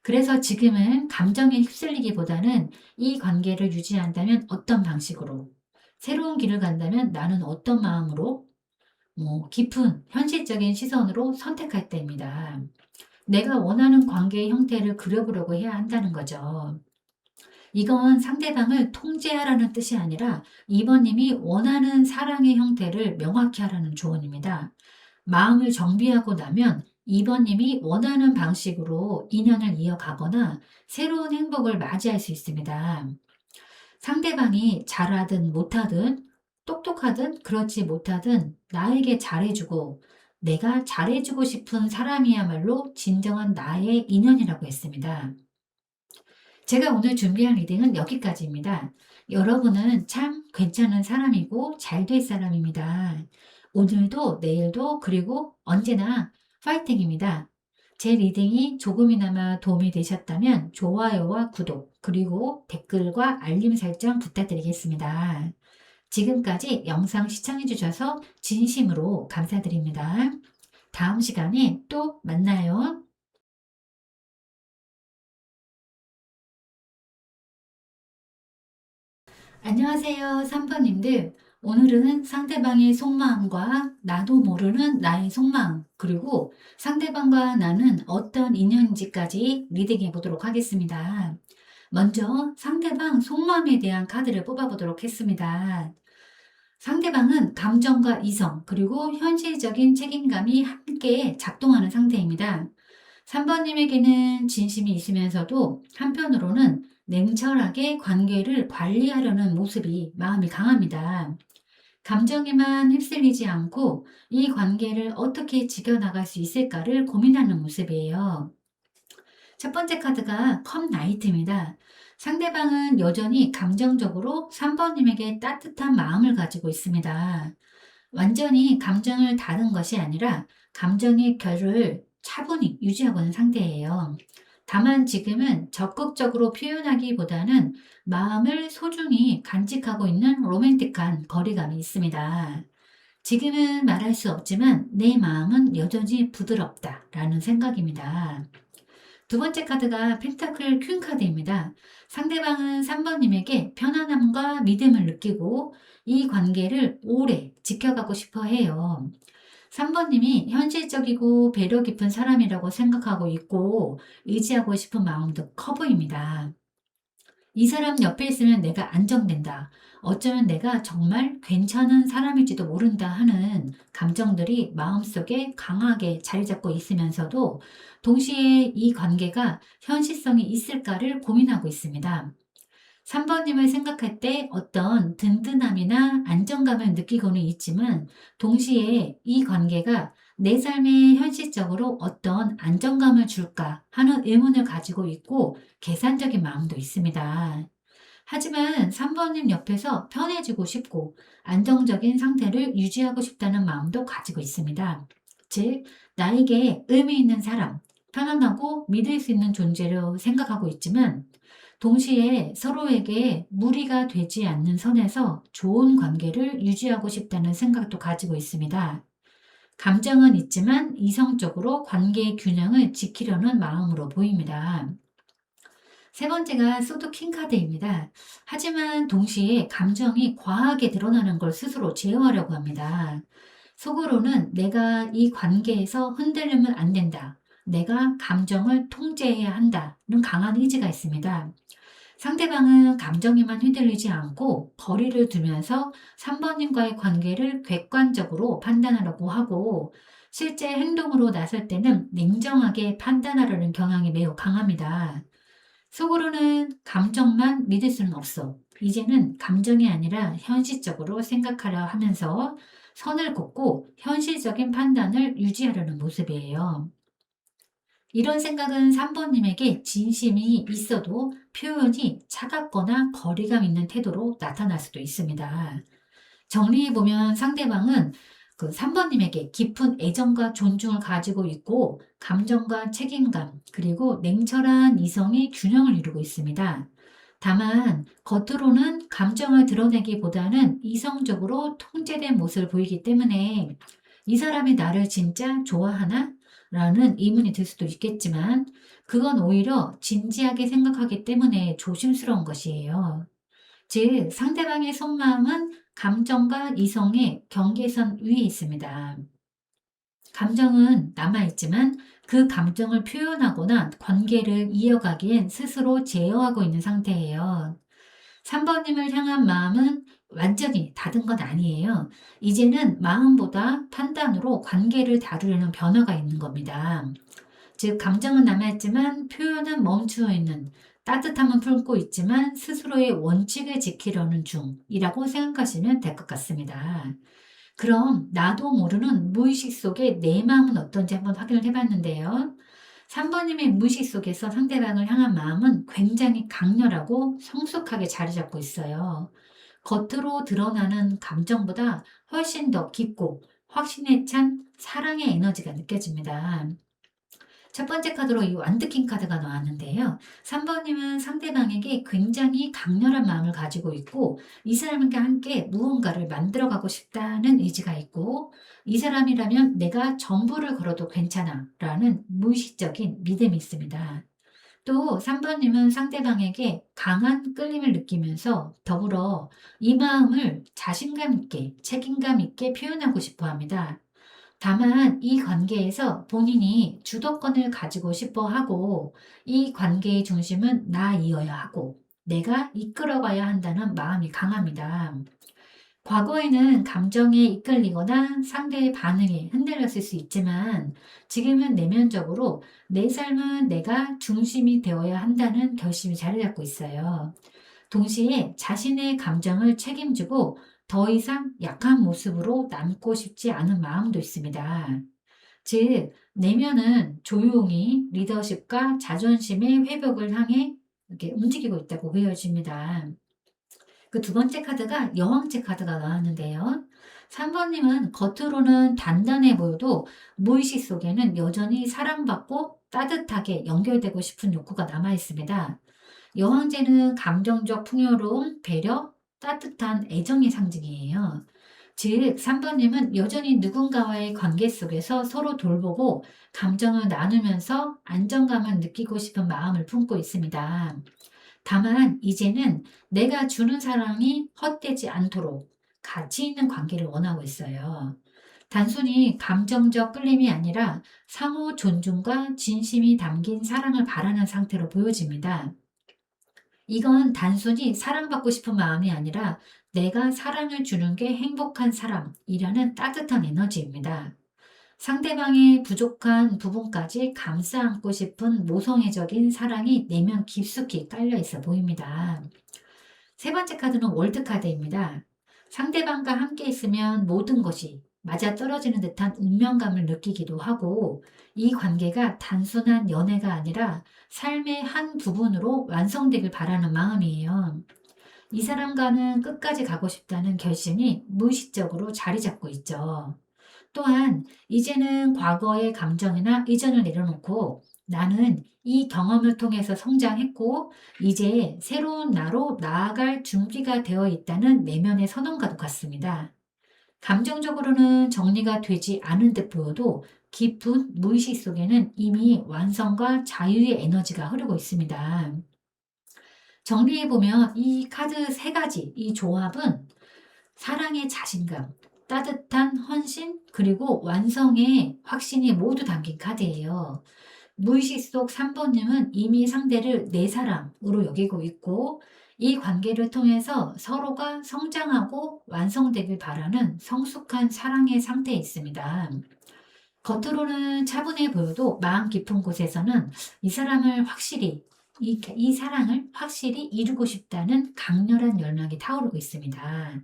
그래서 지금은 감정에 휩쓸리기보다는 이 관계를 유지한다면 어떤 방식으로, 새로운 길을 간다면 나는 어떤 마음으로, 깊은 현실적인 시선으로 선택할 때입니다. 내가 원하는 관계의 형태를 그려보려고 해야 한다는 거죠. 이건 상대방을 통제하라는 뜻이 아니라 이번님이 원하는 사랑의 형태를 명확히 하라는 조언입니다. 마음을 정비하고 나면 이번님이 원하는 방식으로 인연을 이어가거나 새로운 행복을 맞이할 수 있습니다. 상대방이 잘하든 못하든 똑똑하든 그렇지 못하든 나에게 잘해주고 내가 잘해주고 싶은 사람이야말로 진정한 나의 인연이라고 했습니다. 제가 오늘 준비한 리딩은 여기까지입니다. 여러분은 참 괜찮은 사람이고 잘 될 사람입니다. 오늘도 내일도 그리고 언제나 파이팅입니다. 제 리딩이 조금이나마 도움이 되셨다면 좋아요와 구독 그리고 댓글과 알림 설정 부탁드리겠습니다. 지금까지 영상 시청해 주셔서 진심으로 감사드립니다. 다음 시간에 또 만나요. 안녕하세요, 3번님들. 오늘은 상대방의 속마음과 나도 모르는 나의 속마음, 그리고 상대방과 나는 어떤 인연인지까지 리딩해 보도록 하겠습니다. 먼저 상대방 속마음에 대한 카드를 뽑아보도록 했습니다. 상대방은 감정과 이성, 그리고 현실적인 책임감이 함께 작동하는 상태입니다. 3번님에게는 진심이 있으면서도 한편으로는 냉철하게 관계를 관리하려는 모습이 마음이 강합니다. 감정에만 휩쓸리지 않고 이 관계를 어떻게 지켜나갈 수 있을까를 고민하는 모습이에요. 첫 번째 카드가 컵 나이트입니다. 상대방은 여전히 감정적으로 3번님에게 따뜻한 마음을 가지고 있습니다. 완전히 감정을 다른 것이 아니라 감정의 결을 차분히 유지하고 있는 상태예요. 다만 지금은 적극적으로 표현하기보다는 마음을 소중히 간직하고 있는 로맨틱한 거리감이 있습니다. 지금은 말할 수 없지만 내 마음은 여전히 부드럽다라는 생각입니다. 두 번째 카드가 펜타클 퀸 카드입니다. 상대방은 3번님에게 편안함과 믿음을 느끼고 이 관계를 오래 지켜가고 싶어 해요. 3번님이 현실적이고 배려 깊은 사람이라고 생각하고 있고 의지하고 싶은 마음도 커 보입니다. 이 사람 옆에 있으면 내가 안정된다. 어쩌면 내가 정말 괜찮은 사람일지도 모른다 하는 감정들이 마음속에 강하게 자리 잡고 있으면서도 동시에 이 관계가 현실성이 있을까를 고민하고 있습니다. 3번님을 생각할 때 어떤 든든함이나 안정감을 느끼고는 있지만 동시에 이 관계가 내 삶에 현실적으로 어떤 안정감을 줄까 하는 의문을 가지고 있고 계산적인 마음도 있습니다. 하지만 3번님 옆에서 편해지고 싶고 안정적인 상태를 유지하고 싶다는 마음도 가지고 있습니다. 즉, 나에게 의미 있는 사람, 편안하고 믿을 수 있는 존재로 생각하고 있지만 동시에 서로에게 무리가 되지 않는 선에서 좋은 관계를 유지하고 싶다는 생각도 가지고 있습니다. 감정은 있지만 이성적으로 관계의 균형을 지키려는 마음으로 보입니다. 세 번째가 소드 킹 카드입니다. 하지만 동시에 감정이 과하게 드러나는 걸 스스로 제어하려고 합니다. 속으로는 내가 이 관계에서 흔들리면 안 된다. 내가 감정을 통제해야 한다는 강한 의지가 있습니다. 상대방은 감정에만 휘둘리지 않고 거리를 두면서 3번님과의 관계를 객관적으로 판단하려고 하고 실제 행동으로 나설 때는 냉정하게 판단하려는 경향이 매우 강합니다. 속으로는 감정만 믿을 수는 없어. 이제는 감정이 아니라 현실적으로 생각하려 하면서 선을 긋고 현실적인 판단을 유지하려는 모습이에요. 이런 생각은 3번님에게 진심이 있어도 표현이 차갑거나 거리감 있는 태도로 나타날 수도 있습니다. 정리해보면 상대방은 그 3번님에게 깊은 애정과 존중을 가지고 있고 감정과 책임감 그리고 냉철한 이성의 균형을 이루고 있습니다. 다만 겉으로는 감정을 드러내기보다는 이성적으로 통제된 모습을 보이기 때문에 이 사람이 나를 진짜 좋아하나? 라는 의문이 들 수도 있겠지만 그건 오히려 진지하게 생각하기 때문에 조심스러운 것이에요. 즉, 상대방의 속마음은 감정과 이성의 경계선 위에 있습니다. 감정은 남아있지만 그 감정을 표현하거나 관계를 이어가기엔 스스로 제어하고 있는 상태예요. 3번님을 향한 마음은 완전히 닫은 건 아니에요. 이제는 마음보다 판단으로 관계를 다루려는 변화가 있는 겁니다. 즉, 감정은 남아있지만 표현은 멈추어 있는 따뜻함은 품고 있지만 스스로의 원칙을 지키려는 중이라고 생각하시면 될 것 같습니다. 그럼 나도 모르는 무의식 속에 내 마음은 어떤지 한번 확인을 해봤는데요. 3번님의 무의식 속에서 상대방을 향한 마음은 굉장히 강렬하고 성숙하게 자리 잡고 있어요. 겉으로 드러나는 감정보다 훨씬 더 깊고 확신에 찬 사랑의 에너지가 느껴집니다. 첫 번째 카드로 이 완드킹 카드가 나왔는데요. 3번님은 상대방에게 굉장히 강렬한 마음을 가지고 있고 이 사람과 함께 무언가를 만들어가고 싶다는 의지가 있고 이 사람이라면 내가 전부를 걸어도 괜찮아 라는 무의식적인 믿음이 있습니다. 또 3번님은 상대방에게 강한 끌림을 느끼면서 더불어 이 마음을 자신감 있게 책임감 있게 표현하고 싶어 합니다. 다만 이 관계에서 본인이 주도권을 가지고 싶어 하고 이 관계의 중심은 나이어야 하고 내가 이끌어가야 한다는 마음이 강합니다. 과거에는 감정에 이끌리거나 상대의 반응에 흔들렸을 수 있지만 지금은 내면적으로 내 삶은 내가 중심이 되어야 한다는 결심이 자리 잡고 있어요. 동시에 자신의 감정을 책임지고 더 이상 약한 모습으로 남고 싶지 않은 마음도 있습니다. 즉, 내면은 조용히 리더십과 자존심의 회복을 향해 이렇게 움직이고 있다고 보여집니다. 그 두 번째 카드가 여왕제 카드가 나왔는데요. 3번님은 겉으로는 단단해 보여도 무의식 속에는 여전히 사랑받고 따뜻하게 연결되고 싶은 욕구가 남아 있습니다. 여왕제는 감정적 풍요로움, 배려, 따뜻한 애정의 상징이에요. 즉, 3번님은 여전히 누군가와의 관계 속에서 서로 돌보고 감정을 나누면서 안정감을 느끼고 싶은 마음을 품고 있습니다. 다만 이제는 내가 주는 사랑이 헛되지 않도록 가치 있는 관계를 원하고 있어요. 단순히 감정적 끌림이 아니라 상호 존중과 진심이 담긴 사랑을 바라는 상태로 보여집니다. 이건 단순히 사랑받고 싶은 마음이 아니라 내가 사랑을 주는 게 행복한 사람이라는 따뜻한 에너지입니다. 상대방의 부족한 부분까지 감싸 안고 싶은 모성애적인 사랑이 내면 깊숙이 깔려 있어 보입니다. 세 번째 카드는 월드 카드입니다. 상대방과 함께 있으면 모든 것이 맞아떨어지는 듯한 운명감을 느끼기도 하고 이 관계가 단순한 연애가 아니라 삶의 한 부분으로 완성되길 바라는 마음이에요. 이 사람과는 끝까지 가고 싶다는 결심이 무의식적으로 자리 잡고 있죠. 또한 이제는 과거의 감정이나 의견을 내려놓고 나는 이 경험을 통해서 성장했고 이제 새로운 나로 나아갈 준비가 되어 있다는 내면의 선언과도 같습니다. 감정적으로는 정리가 되지 않은 듯 보여도 깊은 무의식 속에는 이미 완성과 자유의 에너지가 흐르고 있습니다. 정리해보면 이 카드 세 가지, 이 조합은 사랑의 자신감, 따뜻한 헌신, 그리고 완성의 확신이 모두 담긴 카드예요. 무의식 속 3번님은 이미 상대를 내 사람으로 여기고 있고, 이 관계를 통해서 서로가 성장하고 완성되길 바라는 성숙한 사랑의 상태에 있습니다. 겉으로는 차분해 보여도 마음 깊은 곳에서는 이 사람을 확실히, 이 사랑을 확실히 이루고 싶다는 강렬한 열망이 타오르고 있습니다.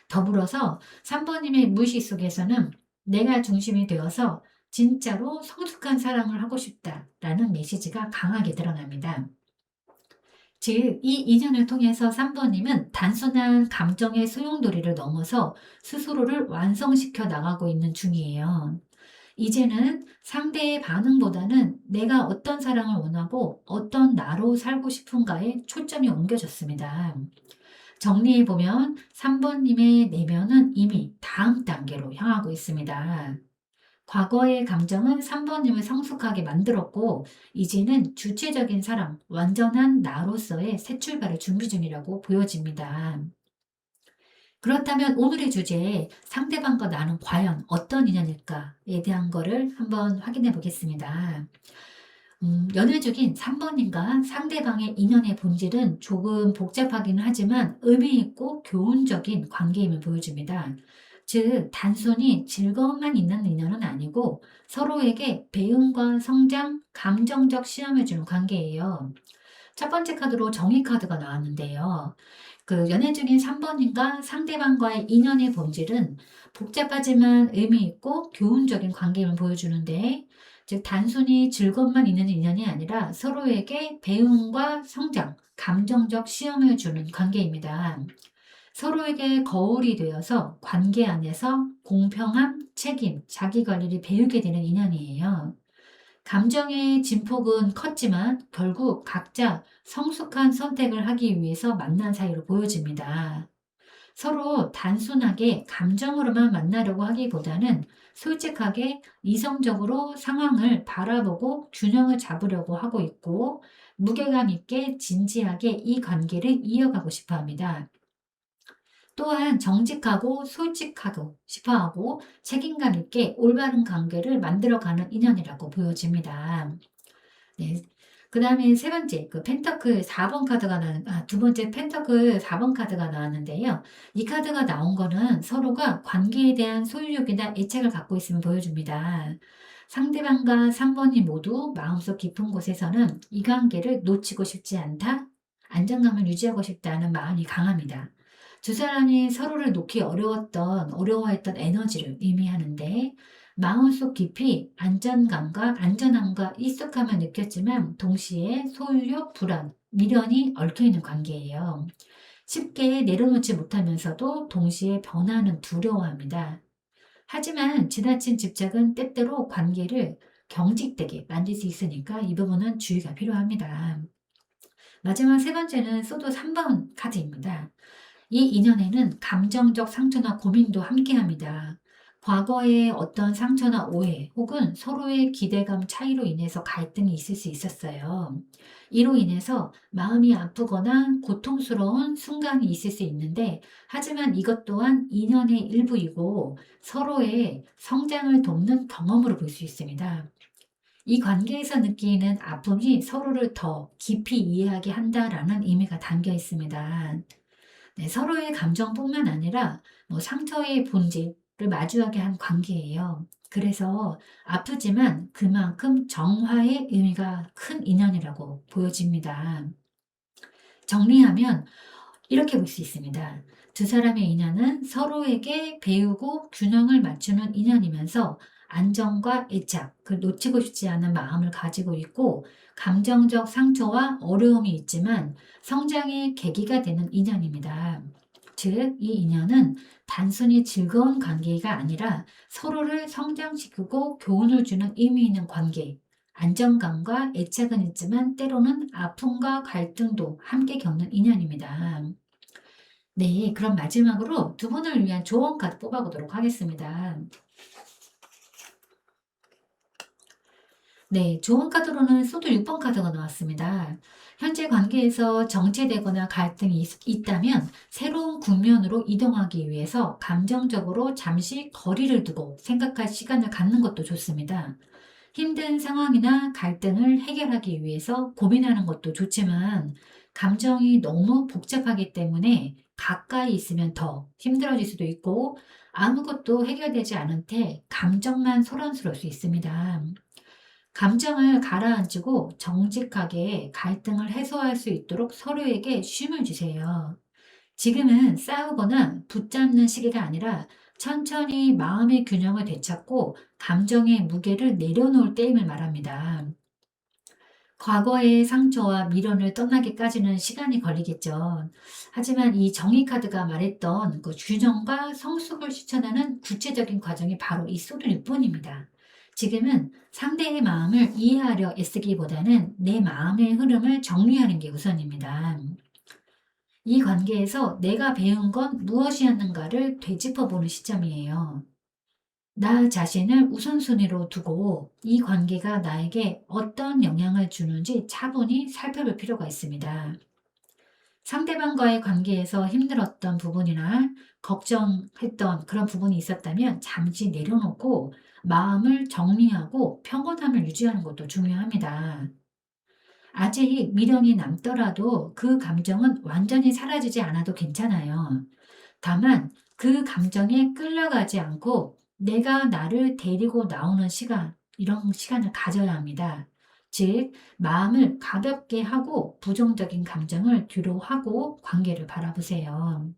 더불어서 3번님의 무의식 속에서는 내가 중심이 되어서 진짜로 성숙한 사랑을 하고 싶다라는 메시지가 강하게 드러납니다. 즉, 이 인연을 통해서 3번님은 단순한 감정의 소용돌이를 넘어서 스스로를 완성시켜 나가고 있는 중이에요. 이제는 상대의 반응보다는 내가 어떤 사랑을 원하고 어떤 나로 살고 싶은가에 초점이 옮겨졌습니다. 정리해보면 3번님의 내면은 이미 다음 단계로 향하고 있습니다. 과거의 감정은 3번님을 성숙하게 만들었고, 이제는 주체적인 사람, 완전한 나로서의 새 출발을 준비 중이라고 보여집니다. 그렇다면 오늘의 주제, 상대방과 나는 과연 어떤 인연일까에 대한 거를 한번 확인해 보겠습니다. 연애 중인 3번님과 상대방의 인연의 본질은 조금 복잡하기는 하지만 의미 있고 교훈적인 관계임을 보여줍니다. 즉, 단순히 즐거움만 있는 인연은 아니고 서로에게 배움과 성장, 감정적 시험을 주는 관계예요. 첫 번째 카드로 정의 카드가 나왔는데요. 연애 중인 3번님과 상대방과의 인연의 본질은 복잡하지만 의미 있고 교훈적인 관계임을 보여주는데, 즉 단순히 즐겁만 있는 인연이 아니라 서로에게 배움과 성장, 감정적 시험을 주는 관계입니다. 서로에게 거울이 되어서 관계 안에서 공평함, 책임, 자기관리를 배우게 되는 인연이에요. 감정의 진폭은 컸지만 결국 각자 성숙한 선택을 하기 위해서 만난 사이로 보여집니다. 서로 단순하게 감정으로만 만나려고 하기보다는 솔직하게 이성적으로 상황을 바라보고 균형을 잡으려고 하고 있고, 무게감 있게 진지하게 이 관계를 이어가고 싶어 합니다. 또한 정직하고 솔직하고 싶어 하고 책임감 있게 올바른 관계를 만들어가는 인연이라고 보여집니다. 네. 그 다음에 세 번째, 펜터클 4번 카드가 두 번째 펜터클 4번 카드가 나왔는데요. 이 카드가 나온 거는 서로가 관계에 대한 소유욕이나 애착을 갖고 있음을 보여줍니다. 상대방과 3번이 모두 마음속 깊은 곳에서는 이 관계를 놓치고 싶지 않다, 안정감을 유지하고 싶다는 마음이 강합니다. 두 사람이 서로를 놓기 어려워했던 에너지를 의미하는데, 마음속 깊이 안정감과 안전함과 익숙함을 느꼈지만 동시에 소유욕, 불안, 미련이 얽혀있는 관계예요. 쉽게 내려놓지 못하면서도 동시에 변화는 두려워합니다. 하지만 지나친 집착은 때때로 관계를 경직되게 만들 수 있으니까 이 부분은 주의가 필요합니다. 마지막 세 번째는 소도 3번 카드입니다. 이 인연에는 감정적 상처나 고민도 함께합니다. 과거의 어떤 상처나 오해 혹은 서로의 기대감 차이로 인해서 갈등이 있을 수 있었어요. 이로 인해서 마음이 아프거나 고통스러운 순간이 있을 수 있는데, 하지만 이것 또한 인연의 일부이고 서로의 성장을 돕는 경험으로 볼 수 있습니다. 이 관계에서 느끼는 아픔이 서로를 더 깊이 이해하게 한다라는 의미가 담겨 있습니다. 네, 서로의 감정뿐만 아니라 상처의 본질을 마주하게 한 관계예요. 그래서 아프지만 그만큼 정화의 의미가 큰 인연이라고 보여집니다. 정리하면 이렇게 볼 수 있습니다. 두 사람의 인연은 서로에게 배우고 균형을 맞추는 인연이면서 안정과 애착, 놓치고 싶지 않은 마음을 가지고 있고, 감정적 상처와 어려움이 있지만 성장의 계기가 되는 인연입니다. 즉, 이 인연은 단순히 즐거운 관계가 아니라 서로를 성장시키고 교훈을 주는 의미 있는 관계, 안정감과 애착은 있지만 때로는 아픔과 갈등도 함께 겪는 인연입니다. 네, 그럼 마지막으로 두 분을 위한 조언 카드 뽑아보도록 하겠습니다. 네, 좋은 카드로는 소드 6번 카드가 나왔습니다. 현재 관계에서 정체되거나 갈등이 있다면 새로운 국면으로 이동하기 위해서 감정적으로 잠시 거리를 두고 생각할 시간을 갖는 것도 좋습니다. 힘든 상황이나 갈등을 해결하기 위해서 고민하는 것도 좋지만 감정이 너무 복잡하기 때문에 가까이 있으면 더 힘들어질 수도 있고 아무것도 해결되지 않은 채 감정만 소란스러울 수 있습니다. 감정을 가라앉히고 정직하게 갈등을 해소할 수 있도록 서로에게 쉼을 주세요. 지금은 싸우거나 붙잡는 시기가 아니라 천천히 마음의 균형을 되찾고 감정의 무게를 내려놓을 때임을 말합니다. 과거의 상처와 미련을 떠나기까지는 시간이 걸리겠죠. 하지만 이 정의 카드가 말했던 그 균형과 성숙을 실천하는 구체적인 과정이 바로 이 소드 6번입니다. 지금은 상대의 마음을 이해하려 애쓰기보다는 내 마음의 흐름을 정리하는 게 우선입니다. 이 관계에서 내가 배운 건 무엇이었는가를 되짚어 보는 시점이에요. 나 자신을 우선순위로 두고 이 관계가 나에게 어떤 영향을 주는지 차분히 살펴볼 필요가 있습니다. 상대방과의 관계에서 힘들었던 부분이나 걱정했던 그런 부분이 있었다면 잠시 내려놓고 마음을 정리하고 평온함을 유지하는 것도 중요합니다. 아직 미련이 남더라도 그 감정은 완전히 사라지지 않아도 괜찮아요. 다만 그 감정에 끌려가지 않고 내가 나를 데리고 나오는 시간, 이런 시간을 가져야 합니다. 즉, 마음을 가볍게 하고 부정적인 감정을 뒤로 하고 관계를 바라보세요.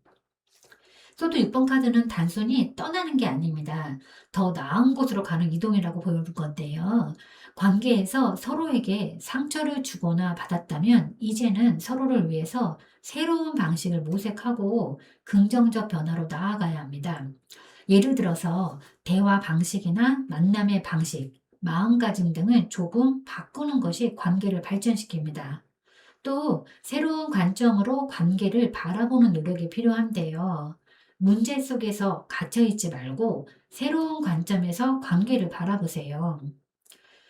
소드 6번 카드는 단순히 떠나는 게 아닙니다. 더 나은 곳으로 가는 이동이라고 보여줄 건데요. 관계에서 서로에게 상처를 주거나 받았다면 이제는 서로를 위해서 새로운 방식을 모색하고 긍정적 변화로 나아가야 합니다. 예를 들어서 대화 방식이나 만남의 방식, 마음가짐 등을 조금 바꾸는 것이 관계를 발전시킵니다. 또 새로운 관점으로 관계를 바라보는 노력이 필요한데요. 문제 속에서 갇혀있지 말고 새로운 관점에서 관계를 바라보세요.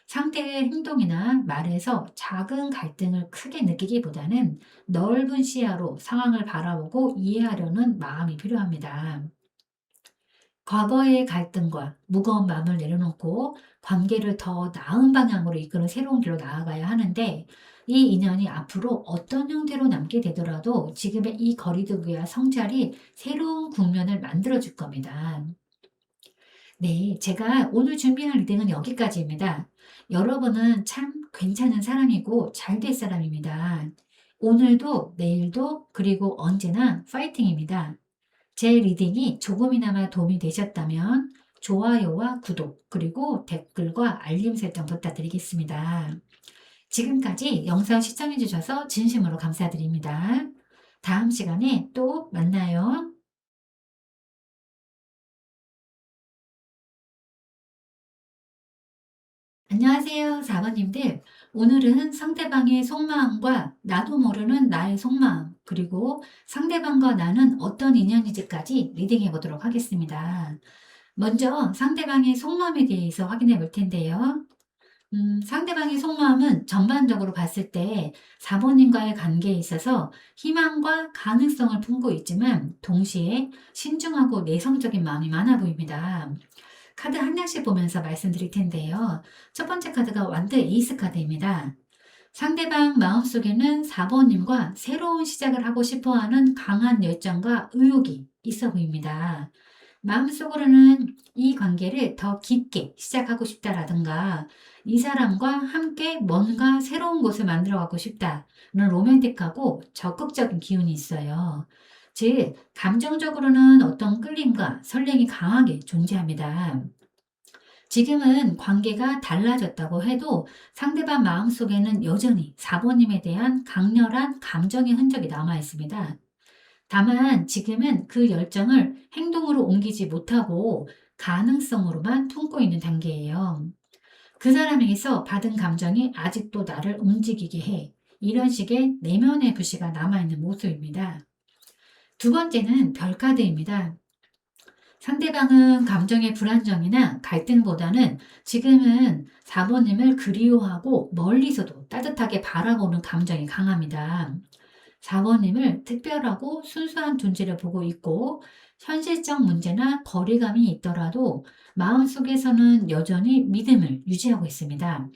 상대의 행동이나 말에서 작은 갈등을 크게 느끼기보다는 넓은 시야로 상황을 바라보고 이해하려는 마음이 필요합니다. 과거의 갈등과 무거운 마음을 내려놓고 관계를 더 나은 방향으로 이끄는 새로운 길로 나아가야 하는데 이 인연이 앞으로 어떤 형태로 남게 되더라도 지금의 이 거리두기와 성찰이 새로운 국면을 만들어 줄 겁니다. 네, 제가 오늘 준비한 리딩은 여기까지입니다. 여러분은 참 괜찮은 사람이고 잘 될 사람입니다. 오늘도 내일도 그리고 언제나 파이팅입니다. 제 리딩이 조금이나마 도움이 되셨다면 좋아요와 구독, 그리고 댓글과 알림 설정 부탁드리겠습니다. 지금까지 영상 시청해 주셔서 진심으로 감사드립니다. 다음 시간에 또 만나요. 안녕하세요, 사번님들. 오늘은 상대방의 속마음과 나도 모르는 나의 속마음, 그리고 상대방과 나는 어떤 인연이지까지 리딩해 보도록 하겠습니다. 먼저 상대방의 속마음에 대해서 확인해 볼 텐데요. 상대방의 속마음은 전반적으로 봤을 때 4번님과의 관계에 있어서 희망과 가능성을 품고 있지만 동시에 신중하고 내성적인 마음이 많아 보입니다. 카드 한 장씩 보면서 말씀드릴 텐데요. 첫 번째 카드가 완드 에이스 카드입니다. 상대방 마음속에는 4번님과 새로운 시작을 하고 싶어 하는 강한 열정과 의욕이 있어 보입니다. 마음속으로는 이 관계를 더 깊게 시작하고 싶다라든가 이 사람과 함께 뭔가 새로운 곳을 만들어 가고 싶다는 로맨틱하고 적극적인 기운이 있어요. 즉, 감정적으로는 어떤 끌림과 설렘이 강하게 존재합니다. 지금은 관계가 달라졌다고 해도 상대방 마음속에는 여전히 4번님에 대한 강렬한 감정의 흔적이 남아 있습니다. 다만 지금은 그 열정을 행동으로 옮기지 못하고 가능성으로만 품고 있는 단계예요. 그 사람에게서 받은 감정이 아직도 나를 움직이게 해. 이런 식의 내면의 불씨가 남아있는 모습입니다. 두 번째는 별 카드입니다. 상대방은 감정의 불안정이나 갈등보다는 지금은 4번님을 그리워하고 멀리서도 따뜻하게 바라보는 감정이 강합니다. 4번님을 특별하고 순수한 존재를 보고 있고 현실적 문제나 거리감이 있더라도 마음속에서는 여전히 믿음을 유지하고 있습니다.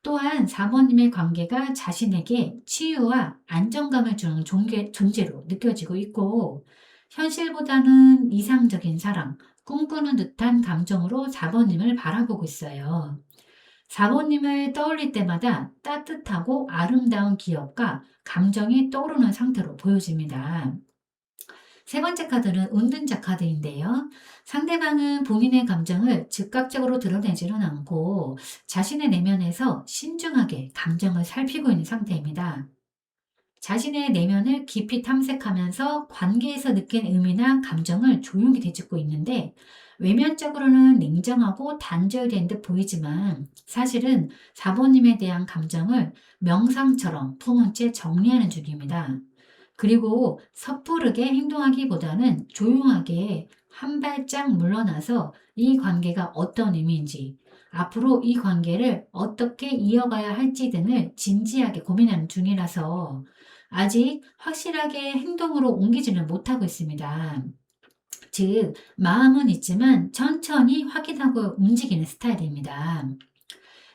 또한 4번님의 관계가 자신에게 치유와 안정감을 주는 존재로 느껴지고 있고 현실보다는 이상적인 사랑, 꿈꾸는 듯한 감정으로 4번님을 바라보고 있어요. 4번님을 떠올릴 때마다 따뜻하고 아름다운 기억과 감정이 떠오르는 상태로 보여집니다. 세 번째 카드는 은둔자 카드인데요. 상대방은 본인의 감정을 즉각적으로 드러내지는 않고 자신의 내면에서 신중하게 감정을 살피고 있는 상태입니다. 자신의 내면을 깊이 탐색하면서 관계에서 느낀 의미나 감정을 조용히 되짚고 있는데 외면적으로는 냉정하고 단절된 듯 보이지만 사실은 4번님에 대한 감정을 명상처럼 품은 채 정리하는 중입니다. 그리고 섣부르게 행동하기보다는 조용하게 한 발짝 물러나서 이 관계가 어떤 의미인지, 앞으로 이 관계를 어떻게 이어가야 할지 등을 진지하게 고민하는 중이라서 아직 확실하게 행동으로 옮기지는 못하고 있습니다. 즉, 마음은 있지만 천천히 확인하고 움직이는 스타일입니다.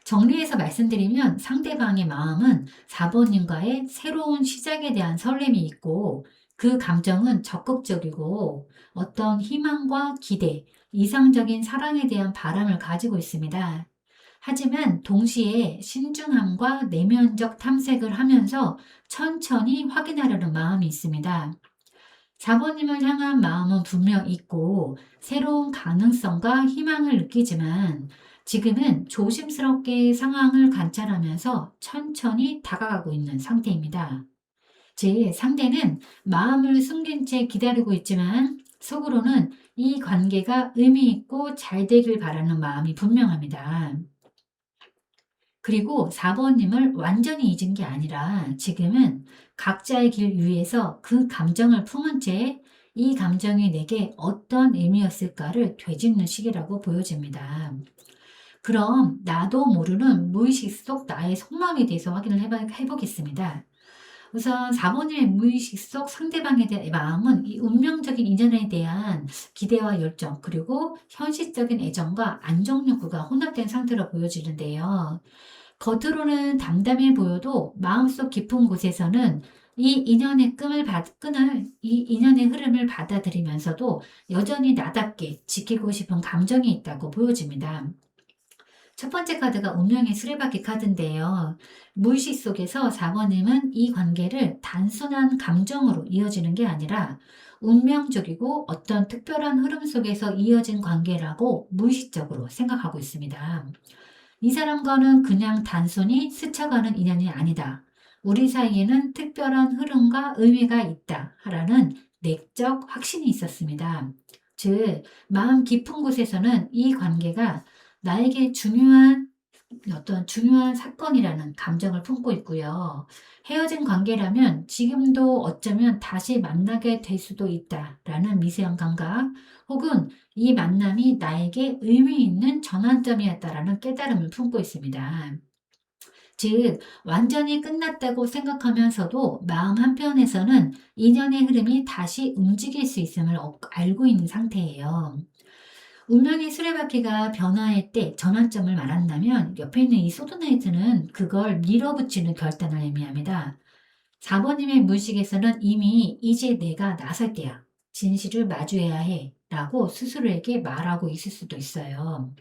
정리해서 말씀드리면 상대방의 마음은 4번님과의 새로운 시작에 대한 설렘이 있고 그 감정은 적극적이고 어떤 희망과 기대, 이상적인 사랑에 대한 바람을 가지고 있습니다. 하지만 동시에 신중함과 내면적 탐색을 하면서 천천히 확인하려는 마음이 있습니다. 4번님을 향한 마음은 분명 있고 새로운 가능성과 희망을 느끼지만 지금은 조심스럽게 상황을 관찰하면서 천천히 다가가고 있는 상태입니다. 제 상대는 마음을 숨긴 채 기다리고 있지만 속으로는 이 관계가 의미 있고 잘 되길 바라는 마음이 분명합니다. 그리고 4번님을 완전히 잊은 게 아니라 지금은 각자의 길 위에서 그 감정을 품은 채 이 감정이 내게 어떤 의미였을까를 되짚는 시기라고 보여집니다. 그럼 나도 모르는 무의식 속 나의 속마음에 대해서 확인을 해보겠습니다. 우선 4번님의 무의식 속 상대방에 대한 마음은 이 운명적인 인연에 대한 기대와 열정, 그리고 현실적인 애정과 안정 욕구가 혼합된 상태로 보여지는데요. 겉으로는 담담해 보여도 마음속 깊은 곳에서는 이 인연의 흐름을 받아들이면서도 여전히 나답게 지키고 싶은 감정이 있다고 보여집니다. 첫 번째 카드가 운명의 수레바퀴 카드인데요. 무의식 속에서 4번님은 이 관계를 단순한 감정으로 이어지는 게 아니라 운명적이고 어떤 특별한 흐름 속에서 이어진 관계라고 무의식적으로 생각하고 있습니다. 이 사람과는 그냥 단순히 스쳐가는 인연이 아니다. 우리 사이에는 특별한 흐름과 의미가 있다. 라는 내적 확신이 있었습니다. 즉, 마음 깊은 곳에서는 이 관계가 나에게 중요한 사건이라는 감정을 품고 있고요. 헤어진 관계라면 지금도 어쩌면 다시 만나게 될 수도 있다라는 미세한 감각, 혹은 이 만남이 나에게 의미 있는 전환점이었다라는 깨달음을 품고 있습니다. 즉, 완전히 끝났다고 생각하면서도 마음 한편에서는 인연의 흐름이 다시 움직일 수 있음을 알고 있는 상태예요. 운명의 수레바퀴가 변화할 때 전환점을 말한다면 옆에 있는 이 소드나이트는 그걸 밀어붙이는 결단을 의미합니다. 4번님의 무의식에서는 이미 이제 내가 나설 때야. 진실을 마주해야 해. 라고 스스로에게 말하고 있을 수도 있어요.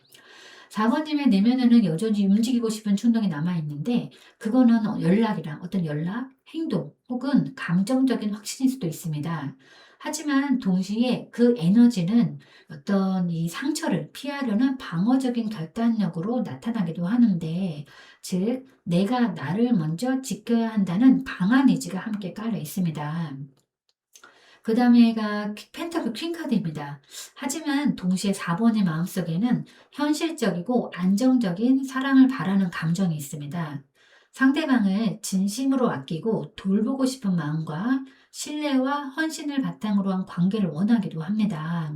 4번님의 내면에는 여전히 움직이고 싶은 충동이 남아있는데 그거는 어떤 연락, 행동 혹은 감정적인 확신일 수도 있습니다. 하지만 동시에 그 에너지는 어떤 이 상처를 피하려는 방어적인 결단력으로 나타나기도 하는데 즉 내가 나를 먼저 지켜야 한다는 강한 의지가 함께 깔려 있습니다. 그 다음에가 펜타클 퀸 카드입니다. 하지만 동시에 4번의 마음속에는 현실적이고 안정적인 사랑을 바라는 감정이 있습니다. 상대방을 진심으로 아끼고 돌보고 싶은 마음과 신뢰와 헌신을 바탕으로 한 관계를 원하기도 합니다.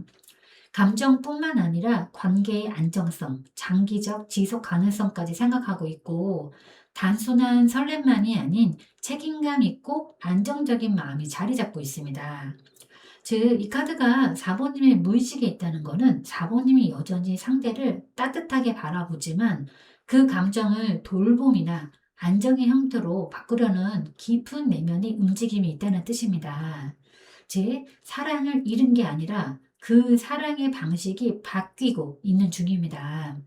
감정뿐만 아니라 관계의 안정성, 장기적 지속 가능성까지 생각하고 있고, 단순한 설렘만이 아닌 책임감 있고 안정적인 마음이 자리 잡고 있습니다. 즉, 이 카드가 4번님의 무의식에 있다는 것은 4번님이 여전히 상대를 따뜻하게 바라보지만 그 감정을 돌봄이나 안정의 형태로 바꾸려는 깊은 내면의 움직임이 있다는 뜻입니다. 즉, 사랑을 잃은 게 아니라 그 사랑의 방식이 바뀌고 있는 중입니다.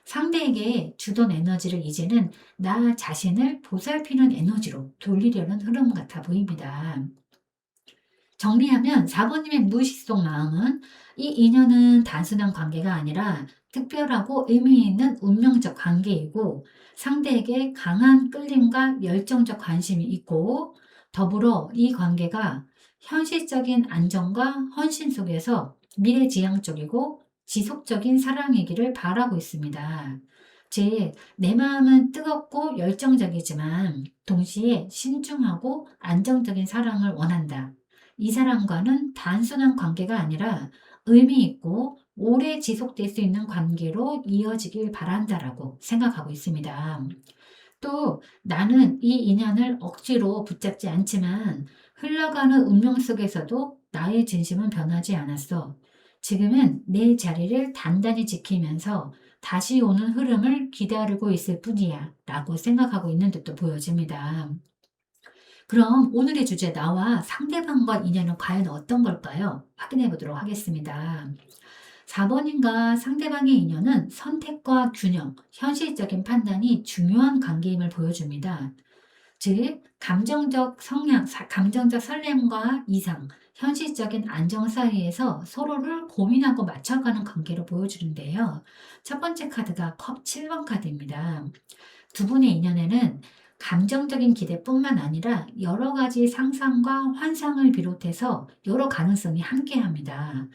상대에게 주던 에너지를 이제는 나 자신을 보살피는 에너지로 돌리려는 흐름 같아 보입니다. 정리하면 4번님의 무의식 속 마음은 이 인연은 단순한 관계가 아니라 특별하고 의미 있는 운명적 관계이고, 상대에게 강한 끌림과 열정적 관심이 있고, 더불어 이 관계가 현실적인 안정과 헌신 속에서 미래지향적이고 지속적인 사랑이기를 바라고 있습니다. 즉, 내 마음은 뜨겁고 열정적이지만 동시에 신중하고 안정적인 사랑을 원한다. 이 사람과는 단순한 관계가 아니라 의미 있고 오래 지속될 수 있는 관계로 이어지길 바란다라고 생각하고 있습니다. 또 나는 이 인연을 억지로 붙잡지 않지만 흘러가는 운명 속에서도 나의 진심은 변하지 않았어. 지금은 내 자리를 단단히 지키면서 다시 오는 흐름을 기다리고 있을 뿐이야 라고 생각하고 있는 듯도 보여집니다. 그럼 오늘의 주제 나와 상대방과 인연은 과연 어떤 걸까요? 확인해 보도록 하겠습니다. 4번인가 상대방의 인연은 선택과 균형, 현실적인 판단이 중요한 관계임을 보여줍니다. 즉, 감정적 성향, 감정적 설렘과 이상, 현실적인 안정 사이에서 서로를 고민하고 맞춰가는 관계로 보여주는데요. 첫 번째 카드가 컵 7번 카드입니다. 두 분의 인연에는 감정적인 기대뿐만 아니라 여러 가지 상상과 환상을 비롯해서 여러 가능성이 함께합니다.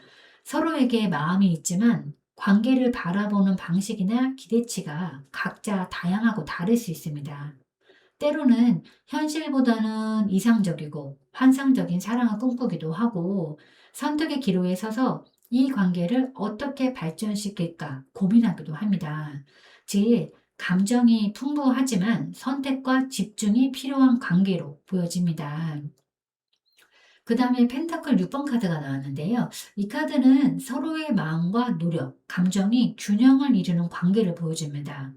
서로에게 마음이 있지만 관계를 바라보는 방식이나 기대치가 각자 다양하고 다를 수 있습니다. 때로는 현실보다는 이상적이고 환상적인 사랑을 꿈꾸기도 하고, 선택의 기로에 서서 이 관계를 어떻게 발전시킬까 고민하기도 합니다. 즉, 감정이 풍부하지만 선택과 집중이 필요한 관계로 보여집니다. 그 다음에 펜타클 6번 카드가 나왔는데요. 이 카드는 서로의 마음과 노력, 감정이 균형을 이루는 관계를 보여줍니다.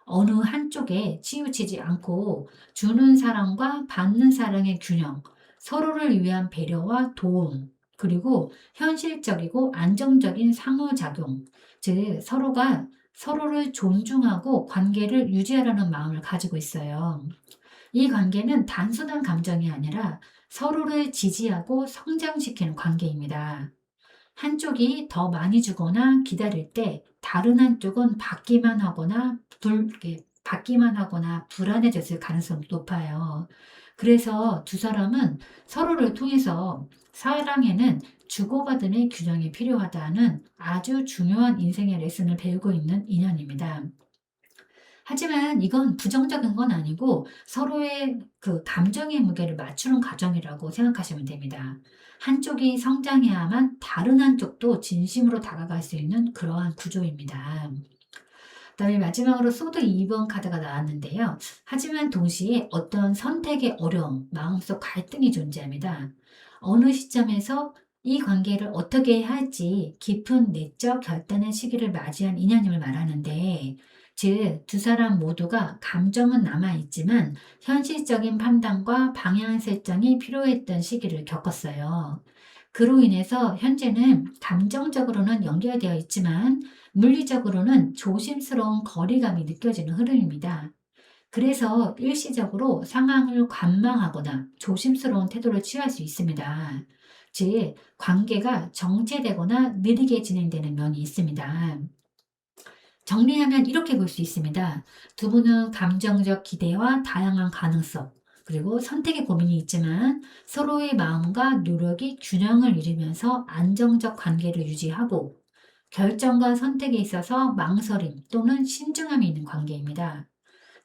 어느 한쪽에 치우치지 않고 주는 사랑과 받는 사랑의 균형, 서로를 위한 배려와 도움, 그리고 현실적이고 안정적인 상호작용, 즉 서로가 서로를 존중하고 관계를 유지하려는 마음을 가지고 있어요. 이 관계는 단순한 감정이 아니라 서로를 지지하고 성장시키는 관계입니다. 한쪽이 더 많이 주거나 기다릴 때 다른 한쪽은 받기만 하거나 불안해졌을 가능성이 높아요. 그래서 두 사람은 서로를 통해서 사랑에는 주고받음의 균형이 필요하다는 아주 중요한 인생의 레슨을 배우고 있는 인연입니다. 하지만 이건 부정적인 건 아니고 서로의 그 감정의 무게를 맞추는 과정이라고 생각하시면 됩니다. 한쪽이 성장해야만 다른 한쪽도 진심으로 다가갈 수 있는 그러한 구조입니다. 그다음에 마지막으로 소드 2번 카드가 나왔는데요. 하지만 동시에 어떤 선택의 어려움, 마음속 갈등이 존재합니다. 어느 시점에서 이 관계를 어떻게 해야 할지 깊은 내적 결단의 시기를 맞이한 인연임을 말하는데, 즉, 두 사람 모두가 감정은 남아있지만 현실적인 판단과 방향 설정이 필요했던 시기를 겪었어요. 그로 인해서 현재는 감정적으로는 연결되어 있지만 물리적으로는 조심스러운 거리감이 느껴지는 흐름입니다. 그래서 일시적으로 상황을 관망하거나 조심스러운 태도를 취할 수 있습니다. 즉, 관계가 정체되거나 느리게 진행되는 면이 있습니다. 정리하면 이렇게 볼 수 있습니다. 두 분은 감정적 기대와 다양한 가능성, 그리고 선택의 고민이 있지만 서로의 마음과 노력이 균형을 이루면서 안정적 관계를 유지하고, 결정과 선택에 있어서 망설임 또는 신중함이 있는 관계입니다.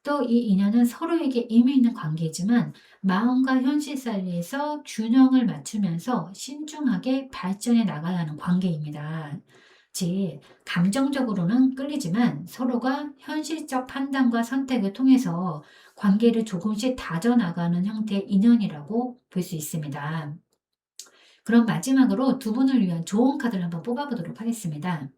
또 이 인연은 서로에게 의미 있는 관계이지만 마음과 현실 사이에서 균형을 맞추면서 신중하게 발전해 나가야 하는 관계입니다. 즉, 감정적으로는 끌리지만 서로가 현실적 판단과 선택을 통해서 관계를 조금씩 다져나가는 형태의 인연이라고 볼 수 있습니다. 그럼 마지막으로 두 분을 위한 좋은 카드를 한번 뽑아보도록 하겠습니다.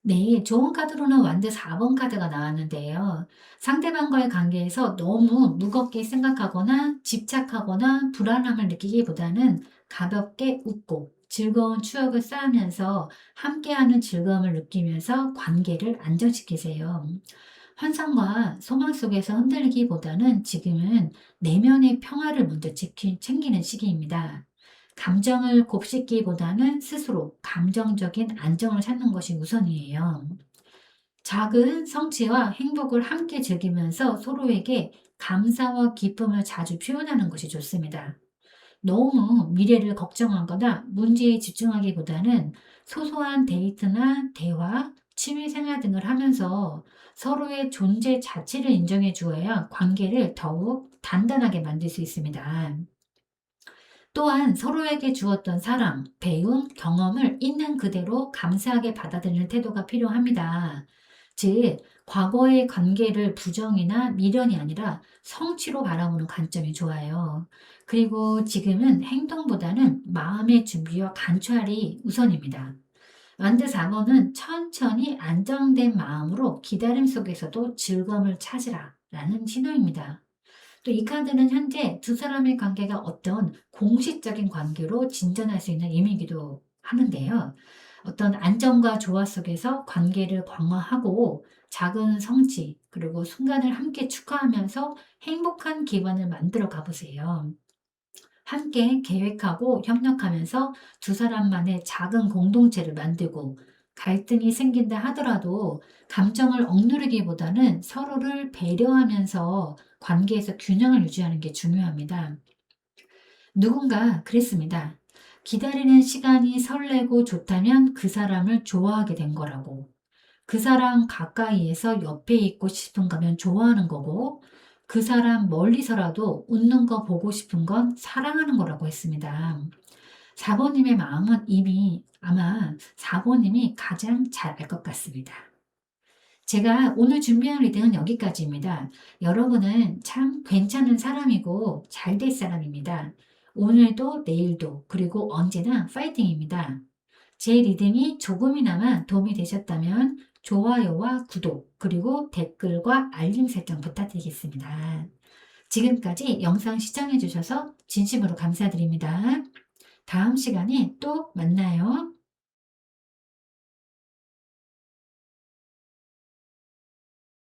네, 좋은 카드로는 완드 4번 카드가 나왔는데요. 상대방과의 관계에서 너무 무겁게 생각하거나 집착하거나 불안함을 느끼기보다는 가볍게 웃고 즐거운 추억을 쌓으면서 함께하는 즐거움을 느끼면서 관계를 안정시키세요. 환상과 소망 속에서 흔들리기보다는 지금은 내면의 평화를 먼저 챙기는 시기입니다. 감정을 곱씹기보다는 스스로 감정적인 안정을 찾는 것이 우선이에요. 작은 성취와 행복을 함께 즐기면서 서로에게 감사와 기쁨을 자주 표현하는 것이 좋습니다. 너무 미래를 걱정하거나 문제에 집중하기보다는 소소한 데이트나 대화, 취미 생활 등을 하면서 서로의 존재 자체를 인정해 주어야 관계를 더욱 단단하게 만들 수 있습니다. 또한 서로에게 주었던 사랑, 배움, 경험을 있는 그대로 감사하게 받아들이는 태도가 필요합니다. 즉, 과거의 관계를 부정이나 미련이 아니라 성취로 바라보는 관점이 좋아요. 그리고 지금은 행동보다는 마음의 준비와 관찰이 우선입니다. 완드 4번은 천천히 안정된 마음으로 기다림 속에서도 즐거움을 찾으라 라는 신호입니다. 또 이 카드는 현재 두 사람의 관계가 어떤 공식적인 관계로 진전할 수 있는 의미이기도 하는데요. 어떤 안정과 조화 속에서 관계를 강화하고 작은 성취, 그리고 순간을 함께 축하하면서 행복한 기반을 만들어 가보세요. 함께 계획하고 협력하면서 두 사람만의 작은 공동체를 만들고 갈등이 생긴다 하더라도 감정을 억누르기보다는 서로를 배려하면서 관계에서 균형을 유지하는 게 중요합니다. 누군가 그랬습니다. 기다리는 시간이 설레고 좋다면 그 사람을 좋아하게 된 거라고. 그 사람 가까이에서 옆에 있고 싶은 거면 좋아하는 거고, 그 사람 멀리서라도 웃는 거 보고 싶은 건 사랑하는 거라고 했습니다. 4번님의 마음은 이미 아마 4번님이 가장 잘 알 것 같습니다. 제가 오늘 준비한 리딩은 여기까지입니다. 여러분은 참 괜찮은 사람이고 잘 될 사람입니다. 오늘도 내일도 그리고 언제나 파이팅입니다. 제 리딩이 조금이나마 도움이 되셨다면 좋아요와 구독 그리고 댓글과 알림 설정 부탁드리겠습니다. 지금까지 영상 시청해 주셔서 진심으로 감사드립니다. 다음 시간에 또 만나요.